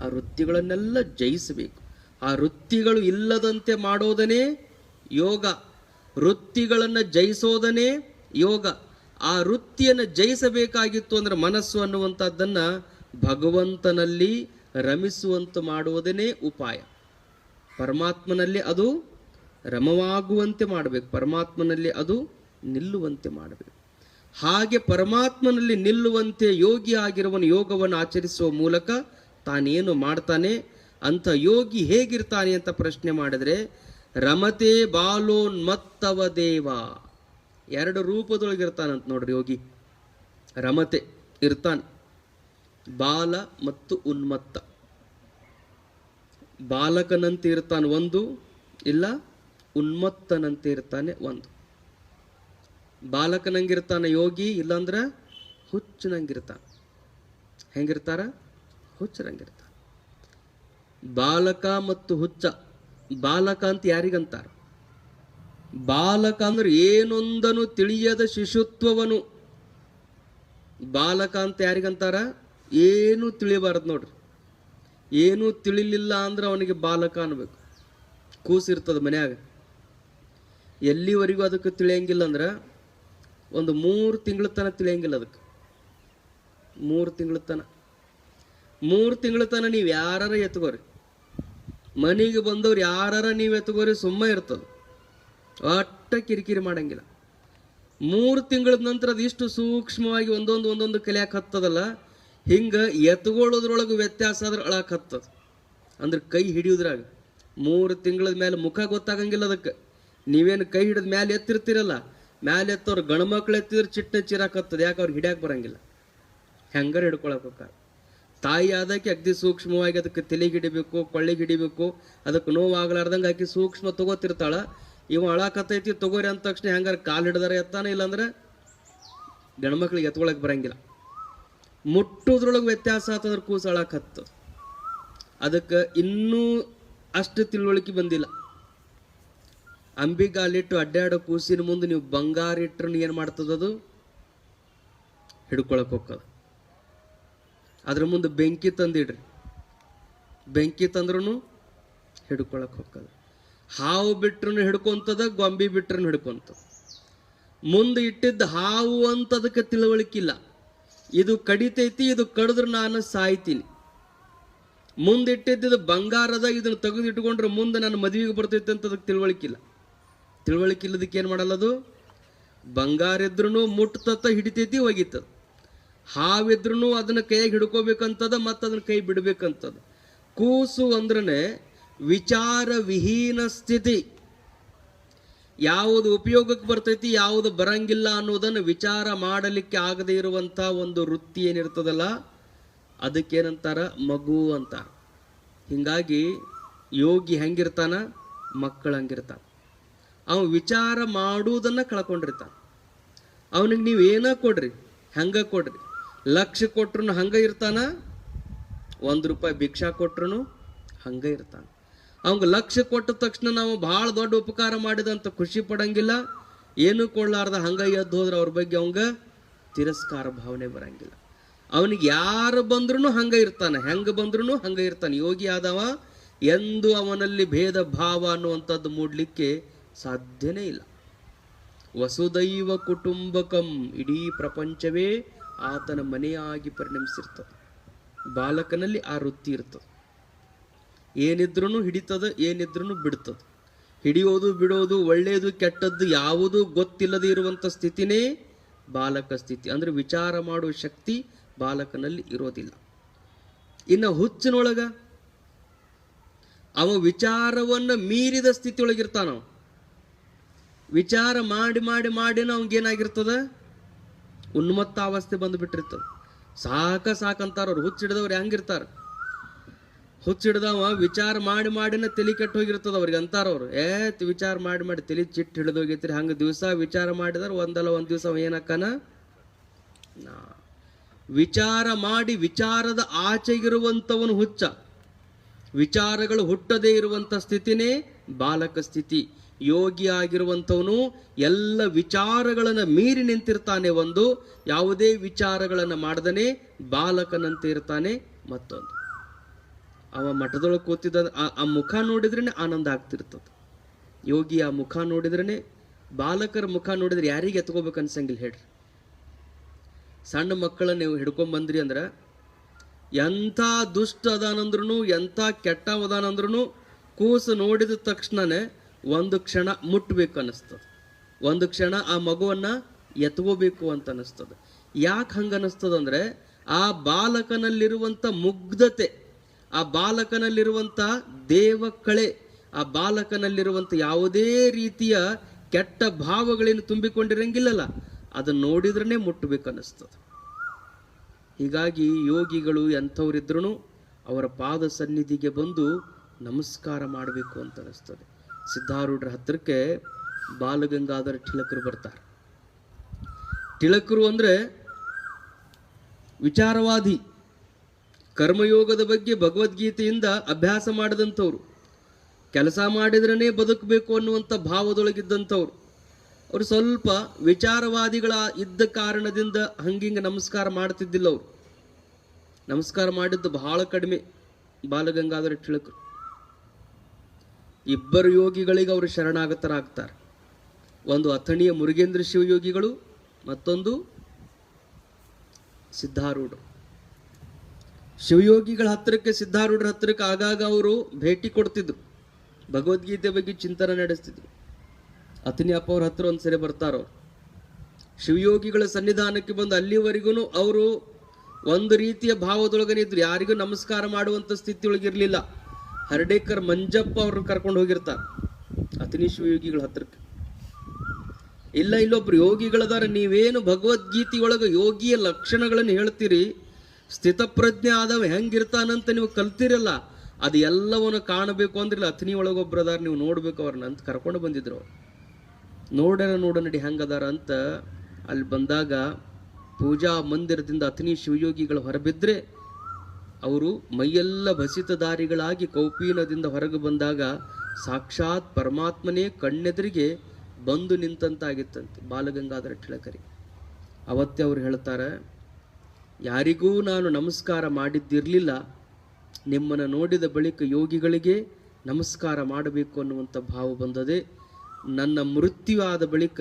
ಆ ವೃತ್ತಿಗಳನ್ನೆಲ್ಲ ಜಯಿಸಬೇಕು. ಆ ವೃತ್ತಿಗಳು ಇಲ್ಲದಂತೆ ಮಾಡೋದನೇ ಯೋಗ. ವೃತ್ತಿಗಳನ್ನು ಜಯಿಸೋದನೇ ಯೋಗ. ಆ ವೃತ್ತಿಯನ್ನು ಜಯಿಸಬೇಕಾಗಿತ್ತು ಅಂದ್ರೆ ಮನಸ್ಸು ಅನ್ನುವಂಥದ್ದನ್ನು ಭಗವಂತನಲ್ಲಿ ರಮಿಸುವಂತ ಮಾಡುವುದನೇ ಉಪಾಯ. ಪರಮಾತ್ಮನಲ್ಲಿ ಅದು ರಮವಾಗುವಂತೆ ಮಾಡಬೇಕು, ಪರಮಾತ್ಮನಲ್ಲಿ ಅದು ನಿಲ್ಲುವಂತೆ ಮಾಡಬೇಕು. ಹಾಗೆ ಪರಮಾತ್ಮನಲ್ಲಿ ನಿಲ್ಲುವಂತೆ ಯೋಗಿ ಆಗಿರುವನು ಯೋಗವನ್ನು ಆಚರಿಸುವ ಮೂಲಕ ತಾನೇನು ಮಾಡ್ತಾನೆ. ಅಂಥ ಯೋಗಿ ಹೇಗಿರ್ತಾನೆ ಅಂತ ಪ್ರಶ್ನೆ ಮಾಡಿದ್ರೆ ರಮತೆ ಬಾಲೋನ್ಮತ್ತವ ದೇವ. ಎರಡು ರೂಪದೊಳಗಿರ್ತಾನಂತ ನೋಡ್ರಿ ಯೋಗಿ. ರಮತೆ ಇರ್ತಾನೆ, ಬಾಲ ಮತ್ತು ಉನ್ಮತ್ತ. ಬಾಲಕನಂತೆ ಇರ್ತಾನೆ ಒಂದು, ಇಲ್ಲ ಉನ್ಮತ್ತನಂತೆ ಇರ್ತಾನೆ ಒಂದು. ಬಾಲಕನಂಗಿರ್ತಾನೆ ಯೋಗಿ, ಇಲ್ಲಾಂದ್ರ ಹುಚ್ಚನಂಗಿರ್ತಾನೆ. ಹೆಂಗಿರ್ತಾರ? ಹುಚ್ಚರಂಗಿರ್ತಾನೆ. ಬಾಲಕ ಮತ್ತು ಹುಚ್ಚ. ಬಾಲಕ ಅಂತ ಯಾರಿಗಂತಾರ? ಬಾಲಕ ಅಂದ್ರೆ ಏನೊಂದನು ತಿಳಿಯದ ಶಿಶುತ್ವವನು. ಬಾಲಕ ಅಂತ ಯಾರಿಗಂತಾರ? ಏನು ತಿಳಿಬಾರದು ನೋಡ್ರಿ. ಏನು ತಿಳಿಲಿಲ್ಲ ಅಂದ್ರೆ ಅವನಿಗೆ ಬಾಲಕ ಅನ್ಬೇಕು. ಕೂಸಿರ್ತದ ಮನ್ಯಾಗ, ಎಲ್ಲಿವರೆಗೂ ಅದಕ್ಕೆ ತಿಳಿಯಂಗಿಲ್ಲ ಅಂದ್ರೆ ಒಂದು 3 ತಿಂಗಳ ತನಕ ತಿಳಿಯಂಗಿಲ್ಲ ಅದಕ್ಕೆ. 3 ತಿಂಗಳ ತನಕ ನೀವು ಯಾರ ಎತ್ಕೋರಿ, ಮನೆಗೆ ಬಂದವ್ರು ಯಾರ ನೀವು ಎತ್ಕೋರಿ, ಸುಮ್ಮ ಇರ್ತದ, ಒಟ್ಟ ಕಿರಿಕಿರಿ ಮಾಡಂಗಿಲ್ಲ. 3 ತಿಂಗಳ ನಂತರ ಅದು ಇಷ್ಟು ಸೂಕ್ಷ್ಮವಾಗಿ ಒಂದೊಂದು ಕಲಿಯಾಕ ಹತ್ತದಲ್ಲ, ಹಿಂಗೆ ಎತ್ಕೊಳ್ಳೋದ್ರೊಳಗೆ ವ್ಯತ್ಯಾಸ ಆದ್ರೆ ಅಳಾಕ್ ಹತ್ತದ. ಅಂದ್ರೆ ಕೈ ಹಿಡಿಯೋದ್ರಾಗ 3 ತಿಂಗಳ ಮೇಲೆ ಮುಖ ಗೊತ್ತಾಗಂಗಿಲ್ಲ ಅದಕ್ಕೆ. ನೀವೇನು ಕೈ ಹಿಡಿದ ಮ್ಯಾಲೆ ಎತ್ತಿರ್ತೀರಲ್ಲ, ಮ್ಯಾಲೆ ಎತ್ತವ್ರು ಗಣಮಕ್ಳು ಎತ್ತಿದ್ರೆ ಚಿಟ್ಟ ಚಿರಾಕತ್ತದ. ಯಾಕೆ ಅವ್ರಿಗೆ ಹಿಡಿಯಾಕೆ ಬರಂಗಿಲ್ಲ. ಹೆಂಗಾರ ಹಿಡ್ಕೊಳಕ್ ಹೋಗ್ತಾರೆ. ತಾಯಿ ಆದಕ್ಕೆ ಅಗ್ದಿ ಸೂಕ್ಷ್ಮವಾಗಿ ಅದಕ್ಕೆ ತಲೆಗೆ ಹಿಡಿಬೇಕು, ಕೊಳ್ಳಿಗೆ ಹಿಡಿಬೇಕು, ಅದಕ್ಕೆ ನೋವಾಗ್ಲಾರ್ದಂಗೆ ಆಕಿ ಸೂಕ್ಷ್ಮ ತಗೋತಿರ್ತಾಳ. ಇವ ಅಳಾಕತ್ತೈತಿ ತಗೋರಿ ಅಂದ ತಕ್ಷಣ ಹೆಂಗಾರ ಕಾಲು ಹಿಡ್ದಾರ ಎತ್ತಾನ, ಇಲ್ಲಾಂದ್ರೆ ಗಂಡ್ಮಕ್ಳಿಗೆ ಎತ್ಕೊಳಕ್ ಬರಂಗಿಲ್ಲ. ಮುಟ್ಟೋದ್ರೊಳಗೆ ವ್ಯತ್ಯಾಸ ಆತಂದ್ರೆ ಕೂಸು ಅಳಾಕತ್ತ. ಅದಕ್ಕೆ ಇನ್ನೂ ಅಷ್ಟು ತಿಳುವಳಿಕೆ ಬಂದಿಲ್ಲ. ಅಂಬಿಗಾಲಿಟ್ಟು ಅಡ್ಡಾಡೋ ಕೂಸಿನ ಮುಂದೆ ನೀವು ಬಂಗಾರ ಇಟ್ರು ಏನು ಮಾಡ್ತದದು? ಹಿಡ್ಕೊಳಕ್ ಹೋಗ್ತದ. ಅದ್ರ ಮುಂದೆ ಬೆಂಕಿ ತಂದಿಡ್ರಿ, ಬೆಂಕಿ ತಂದ್ರೂ ಹಿಡ್ಕೊಳಕ್ ಹೋಗ್ತದ. ಹಾವು ಬಿಟ್ರೂ ಹಿಡ್ಕೊಂತದ, ಗೊಂಬಿ ಬಿಟ್ರೂ ಹಿಡ್ಕೊಂತದ. ಮುಂದೆ ಇಟ್ಟಿದ್ದ ಹಾವು ಅಂತ ಅದಕ್ಕೆ ತಿಳುವಳಿಕಿಲ್ಲ. ಇದು ಕಡಿತೈತಿ, ಇದು ಕಡಿದ್ರೆ ನಾನು ಸಾಯ್ತೀನಿ. ಮುಂದಿಟ್ಟಿದ್ದು ಬಂಗಾರದ, ಇದನ್ನು ತೆಗೆದು ಇಟ್ಕೊಂಡ್ರೆ ಮುಂದೆ ನಾನು ಮದುವೆಗೆ ಬರ್ತೈತಿ ಅಂತ ಅದಕ್ಕೆ ತಿಳುವಳಿಕಿಲ್ಲ. ತಿಳುವಳಿಕಿಲ್ಲದಕ್ಕೆ ಏನು ಮಾಡಲ್ಲದು? ಬಂಗಾರ ಇದ್ರೂ ಮುಟ್ಟತ, ಹಿಡಿತೈತಿ, ಒಗಿತದ. ಹಾವಿದ್ರೂ ಅದನ್ನ ಕೈಯಾಗಿ ಹಿಡ್ಕೋಬೇಕಂತದ, ಮತ್ತು ಅದನ್ನ ಕೈ ಬಿಡ್ಬೇಕಂತದ. ಕೂಸು ಅಂದ್ರೇ ವಿಚಾರ ವಿಹೀನ ಸ್ಥಿತಿ. ಯಾವುದು ಉಪಯೋಗಕ್ಕೆ ಬರ್ತೈತಿ, ಯಾವುದು ಬರಂಗಿಲ್ಲ ಅನ್ನೋದನ್ನು ವಿಚಾರ ಮಾಡಲಿಕ್ಕೆ ಆಗದೆ ಇರುವಂಥ ಒಂದು ವೃತ್ತಿ ಏನಿರ್ತದಲ್ಲ, ಅದಕ್ಕೇನಂತಾರ? ಮಗು ಅಂತಾರ. ಹಿಂಗಾಗಿ ಯೋಗಿ ಹೆಂಗಿರ್ತಾನ? ಮಕ್ಕಳು ಹಂಗಿರ್ತಾನ. ಅವ ವಿಚಾರ ಮಾಡುವುದನ್ನು ಕಳ್ಕೊಂಡಿರ್ತಾನ. ಅವನಿಗೆ ನೀವು ಏನ ಕೊಡ್ರಿ, ಹಂಗ ಕೊಡ್ರಿ, ಲಕ್ಷ ಕೊಟ್ರು ಹಂಗ ಇರ್ತಾನ, 1 ರೂಪಾಯಿ ಭಿಕ್ಷಾ ಕೊಟ್ರು ಹಂಗ ಇರ್ತಾನ. ಅವಂಗ ಲಕ್ಷ ಕೊಟ್ಟ ತಕ್ಷಣ ನಾವು ಭಾಳ ದೊಡ್ಡ ಉಪಕಾರ ಮಾಡಿದಂತ ಖುಷಿ ಪಡಂಗಿಲ್ಲ. ಏನು ಕೊಡ್ಲಾರ್ದ ಹಂಗ ಎದ್ದು ಹೋದ್ರೆ ಅವ್ರ ಬಗ್ಗೆ ಅವಂಗ ತಿರಸ್ಕಾರ ಭಾವನೆ ಬರಂಗಿಲ್ಲ. ಅವನಿಗೆ ಯಾರು ಬಂದ್ರೂ ಹಂಗ ಇರ್ತಾನೆ, ಹೆಂಗ ಬಂದ್ರೂ ಹಂಗ ಇರ್ತಾನೆ. ಯೋಗಿ ಆದವ ಎಂದು ಅವನಲ್ಲಿ ಭೇದ ಭಾವ ಅನ್ನುವಂಥದ್ದು ಮೂಡ್ಲಿಕ್ಕೆ ಸಾಧ್ಯನೇ ಇಲ್ಲ. ವಸುದೈವ ಕುಟುಂಬಕಂ, ಇಡೀ ಪ್ರಪಂಚವೇ ಆತನ ಮನೆಯಾಗಿ ಪರಿಣಮಿಸಿರ್ತದೆ. ಬಾಲಕನಲ್ಲಿ ಆ ವೃತ್ತಿ ಇರ್ತದೆ. ಏನಿದ್ರೂ ಹಿಡಿತದ, ಏನಿದ್ರೂ ಬಿಡ್ತದೆ. ಹಿಡಿಯೋದು ಬಿಡೋದು, ಒಳ್ಳೆಯದು ಕೆಟ್ಟದ್ದು ಯಾವುದೂ ಗೊತ್ತಿಲ್ಲದೆ ಇರುವಂಥ ಸ್ಥಿತಿನೇ ಬಾಲಕ ಸ್ಥಿತಿ. ಅಂದ್ರೆ ವಿಚಾರ ಮಾಡುವ ಶಕ್ತಿ ಬಾಲಕನಲ್ಲಿ ಇರೋದಿಲ್ಲ. ಇನ್ನು ಹುಚ್ಚಿನೊಳಗ ಅವ ವಿಚಾರವನ್ನು ಮೀರಿದ ಸ್ಥಿತಿಯೊಳಗಿರ್ತಾನ. ವಿಚಾರ ಮಾಡಿ ಮಾಡಿ ಮಾಡಿನ ಅವಂಗೇನಾಗಿರ್ತದ? ಉನ್ಮತ್ತಾವಸ್ಥೆ ಬಂದುಬಿಟ್ಟಿರ್ತದೆ. ಸಾಕಂತಾರ ಅವ್ರು. ಹುಚ್ಚಿಡ್ದವ್ರು ಹೆಂಗಿರ್ತಾರ? ಹುಚ್ಚಿಡ್ದವ ವಿಚಾರ ಮಾಡಿ ಮಾಡಿನ ತಲೆ ಕೆಟ್ಟು ಹೋಗಿರ್ತದ. ಅವ್ರಿಗೆ ಅಂತಾರವ್ರು, ವಿಚಾರ ಮಾಡಿ ಮಾಡಿ ತಲೆ ಚಿಟ್ಟು ಹಿಡಿದೋಗೈತ್ರಿ. ಹಂಗೆ ದಿವಸ ವಿಚಾರ ಮಾಡಿದಾರ ಒಂದಲ್ಲ ಒಂದು ದಿವಸ ಅವ ಏನಕ್ಕನ? ವಿಚಾರ ಮಾಡಿ ವಿಚಾರದ ಆಚೆಗಿರುವಂಥವನು ಹುಚ್ಚ. ವಿಚಾರಗಳು ಹುಟ್ಟದೇ ಇರುವಂಥ ಸ್ಥಿತಿನೇ ಬಾಲಕ ಸ್ಥಿತಿ. ಯೋಗಿ ಆಗಿರುವಂಥವನು ಎಲ್ಲ ವಿಚಾರಗಳನ್ನು ಮೀರಿ ನಿಂತಿರ್ತಾನೆ. ಒಂದು ಯಾವುದೇ ವಿಚಾರಗಳನ್ನು ಮಾಡದನೆ ಬಾಲಕನಂತೆ ಇರ್ತಾನೆ. ಮತ್ತೊಂದು ಅವ ಮಠದೊಳಗೆ ಕೂತಿದ್ದ ಆ ಮುಖ ನೋಡಿದ್ರೇನೆ ಆನಂದ ಆಗ್ತಿರ್ತದೆ. ಯೋಗಿ ಆ ಮುಖ ನೋಡಿದ್ರೇನೆ, ಬಾಲಕರ ಮುಖ ನೋಡಿದ್ರೆ ಯಾರಿಗೆ ಎತ್ಕೋಬೇಕು ಅನ್ಸಂಗಿಲ್ಲ ಹೇಳ್ರಿ. ಸಣ್ಣ ಮಕ್ಕಳನ್ನ ನೀವು ಹಿಡ್ಕೊಂಬಂದ್ರಿ ಅಂದ್ರೆ ಎಂಥ ದುಷ್ಟ ಅದಾನಂದ್ರೂ, ಎಂಥ ಕೆಟ್ಟ ಅದಾನಂದ್ರೂ ಕೂಸು ನೋಡಿದ ತಕ್ಷಣನೇ ಒಂದು ಕ್ಷಣ ಮುಟ್ಟಬೇಕು ಅನ್ನಿಸ್ತದೆ. ಒಂದು ಕ್ಷಣ ಆ ಮಗುವನ್ನು ಎತ್ಕೋಬೇಕು ಅಂತ ಅನ್ನಿಸ್ತದೆ. ಯಾಕೆ ಹಂಗೆ ಅನ್ನಿಸ್ತದಂದ್ರೆ ಆ ಬಾಲಕನಲ್ಲಿರುವಂಥ ಮುಗ್ಧತೆ, ಆ ಬಾಲಕನಲ್ಲಿರುವಂಥ ದೇವಕಳೆ, ಆ ಬಾಲಕನಲ್ಲಿರುವಂಥ ಯಾವುದೇ ರೀತಿಯ ಕೆಟ್ಟ ಭಾವಗಳೇನು ತುಂಬಿಕೊಂಡಿರಂಗಿಲ್ಲಲ್ಲ, ಅದನ್ನು ನೋಡಿದ್ರೇ ಮುಟ್ಟಬೇಕು ಅನ್ನಿಸ್ತದೆ. ಹೀಗಾಗಿ ಯೋಗಿಗಳು ಎಂಥವರಿದ್ರೂ ಅವರ ಪಾದ ಸನ್ನಿಧಿಗೆ ಬಂದು ನಮಸ್ಕಾರ ಮಾಡಬೇಕು ಅಂತ ಅನ್ನಿಸ್ತದೆ. ಸಿದ್ಧಾರೂಢರ ಹತ್ತಿರಕ್ಕೆ ಬಾಲಗಂಗಾಧರ ತಿಲಕರು ಬರ್ತಾರೆ. ತಿಲಕರು ಅಂದರೆ ವಿಚಾರವಾದಿ, ಕರ್ಮಯೋಗದ ಬಗ್ಗೆ ಭಗವದ್ಗೀತೆಯಿಂದ ಅಭ್ಯಾಸ ಮಾಡಿದಂಥವ್ರು, ಕೆಲಸ ಮಾಡಿದ್ರೇ ಬದುಕಬೇಕು ಅನ್ನುವಂಥ ಭಾವದೊಳಗಿದ್ದಂಥವ್ರು. ಅವರು ಸ್ವಲ್ಪ ವಿಚಾರವಾದಿಗಳ ಇದ್ದ ಕಾರಣದಿಂದ ಹಂಗಿಂಗೆ ನಮಸ್ಕಾರ ಮಾಡ್ತಿದ್ದಿಲ್ಲ. ಅವರು ನಮಸ್ಕಾರ ಮಾಡಿದ್ದು ಬಹಳ ಕಡಿಮೆ. ಬಾಲಗಂಗಾಧರ ತಿಲಕರು ಇಬ್ಬರು ಯೋಗಿಗಳಿಗೆ ಅವರು ಶರಣಾಗತರಾಗ್ತಾರೆ. ಒಂದು ಅಥಣಿಯ ಮುರುಗೇಂದ್ರ ಶಿವಯೋಗಿಗಳು, ಮತ್ತೊಂದು ಸಿದ್ಧಾರೂಢರು. ಶಿವಯೋಗಿಗಳ ಹತ್ತಿರಕ್ಕೆ, ಸಿದ್ಧಾರೂಢರ ಹತ್ತಿರಕ್ಕೆ ಆಗಾಗ ಅವರು ಭೇಟಿ ಕೊಡ್ತಿದ್ರು, ಭಗವದ್ಗೀತೆ ಬಗ್ಗೆ ಚಿಂತನೆ ನಡೆಸ್ತಿದ್ರು. ಅಥಣಿ ಅಪ್ಪ ಅವ್ರ ಹತ್ರ ಒಂದ್ಸರಿ ಬರ್ತಾರೋ. ಶಿವಯೋಗಿಗಳ ಸನ್ನಿಧಾನಕ್ಕೆ ಬಂದು ಅಲ್ಲಿವರೆಗೂ ಅವರು ಒಂದು ರೀತಿಯ ಭಾವದೊಳಗನೆ ಇದ್ರು, ಯಾರಿಗೂ ನಮಸ್ಕಾರ ಮಾಡುವಂಥ ಸ್ಥಿತಿಯೊಳಗಿರಲಿಲ್ಲ. ಹರ್ಡೇಕರ್ ಮಂಜಪ್ಪ ಅವ್ರನ್ನ ಕರ್ಕೊಂಡು ಹೋಗಿರ್ತಾರೆ ಅಥಣಿ ಶಿವಯೋಗಿಗಳ ಹತ್ರಕ್ಕೆ. ಇಲ್ಲ ಇಲ್ಲೊಬ್ರು ಯೋಗಿಗಳದಾರ, ನೀವೇನು ಭಗವದ್ಗೀತೆಯೊಳಗೆ ಯೋಗಿಯ ಲಕ್ಷಣಗಳನ್ನು ಹೇಳ್ತೀರಿ, ಸ್ಥಿತಪ್ರಜ್ಞೆ ಆದವ ಹೆಂಗಿರ್ತಾನಂತ ನೀವು ಕಲ್ತಿರಲ್ಲ, ಅದು ಎಲ್ಲವನ್ನು ಕಾಣಬೇಕು ಅಂದ್ರಿಲ್ಲ. ಅಥನಿ ಒಳಗೊಬ್ರದಾರ, ನೀವು ನೋಡ್ಬೇಕು ಅವ್ರನ್ನ ಅಂತ ಕರ್ಕೊಂಡು ಬಂದಿದ್ರು. ನೋಡ ನಡಿ ಹೆಂಗದಾರ ಅಂತ ಅಲ್ಲಿ ಬಂದಾಗ ಪೂಜಾ ಮಂದಿರದಿಂದ ಅಥನಿ ಶಿವಯೋಗಿಗಳು ಹೊರಬಿದ್ರೆ ಅವರು ಮೈಯೆಲ್ಲ ಭಸಿತದಾರಿಗಳಾಗಿ ಕೌಪೀನದಿಂದ ಹೊರಗೆ ಬಂದಾಗ ಸಾಕ್ಷಾತ್ ಪರಮಾತ್ಮನೇ ಕಣ್ಣೆದುರಿಗೆ ಬಂದು ನಿಂತಂತಾಗಿತ್ತಂತೆ ಬಾಲಗಂಗಾಧರ ತಿಲಕರಿಗೆ. ಅವತ್ತೇ ಅವ್ರು ಹೇಳ್ತಾರೆ, ಯಾರಿಗೂ ನಾನು ನಮಸ್ಕಾರ ಮಾಡಿದ್ದಿರಲಿಲ್ಲ, ನಿಮ್ಮನ್ನು ನೋಡಿದ ಬಳಿಕ ಯೋಗಿಗಳಿಗೆ ನಮಸ್ಕಾರ ಮಾಡಬೇಕು ಅನ್ನುವಂಥ ಭಾವ ಬಂದದೆ. ನನ್ನ ಮೃತ್ಯು ಆದ ಬಳಿಕ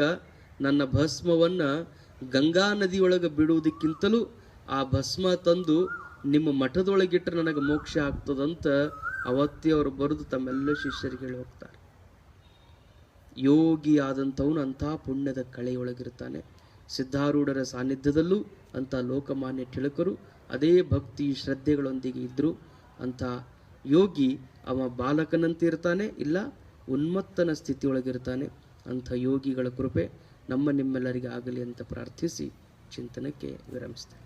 ನನ್ನ ಭಸ್ಮವನ್ನು ಗಂಗಾ ನದಿಯೊಳಗೆ ಬಿಡುವುದಕ್ಕಿಂತಲೂ ಆ ಭಸ್ಮ ತಂದು ನಿಮ್ಮ ಮಠದೊಳಗಿಟ್ಟರೆ ನನಗೆ ಮೋಕ್ಷ ಆಗ್ತದಂತ ಅವತ್ತೇ ಅವರು ಬರೆದು ತಮ್ಮೆಲ್ಲ ಶಿಷ್ಯರಿಗೆ ಹೇಳಿ ಹೋಗ್ತಾರೆ. ಯೋಗಿ ಆದಂಥವನು ಅಂಥ ಪುಣ್ಯದ ಕಳೆಯೊಳಗಿರ್ತಾನೆ. ಸಿದ್ಧಾರೂಢರ ಸಾನ್ನಿಧ್ಯದಲ್ಲೂ ಅಂಥ ಲೋಕಮಾನ್ಯ ತಿಲಕರು ಅದೇ ಭಕ್ತಿ ಶ್ರದ್ಧೆಗಳೊಂದಿಗೆ ಇದ್ದರು. ಅಂಥ ಯೋಗಿ ಅವ ಬಾಲಕನಂತೆ ಇರ್ತಾನೆ, ಇಲ್ಲ ಉನ್ಮತ್ತನ ಸ್ಥಿತಿಯೊಳಗಿರ್ತಾನೆ. ಅಂಥ ಯೋಗಿಗಳ ಕೃಪೆ ನಮ್ಮ ನಿಮ್ಮೆಲ್ಲರಿಗೆ ಆಗಲಿ ಅಂತ ಪ್ರಾರ್ಥಿಸಿ ಚಿಂತನಕ್ಕೆ ವಿರಮಿಸ್ತೇನೆ.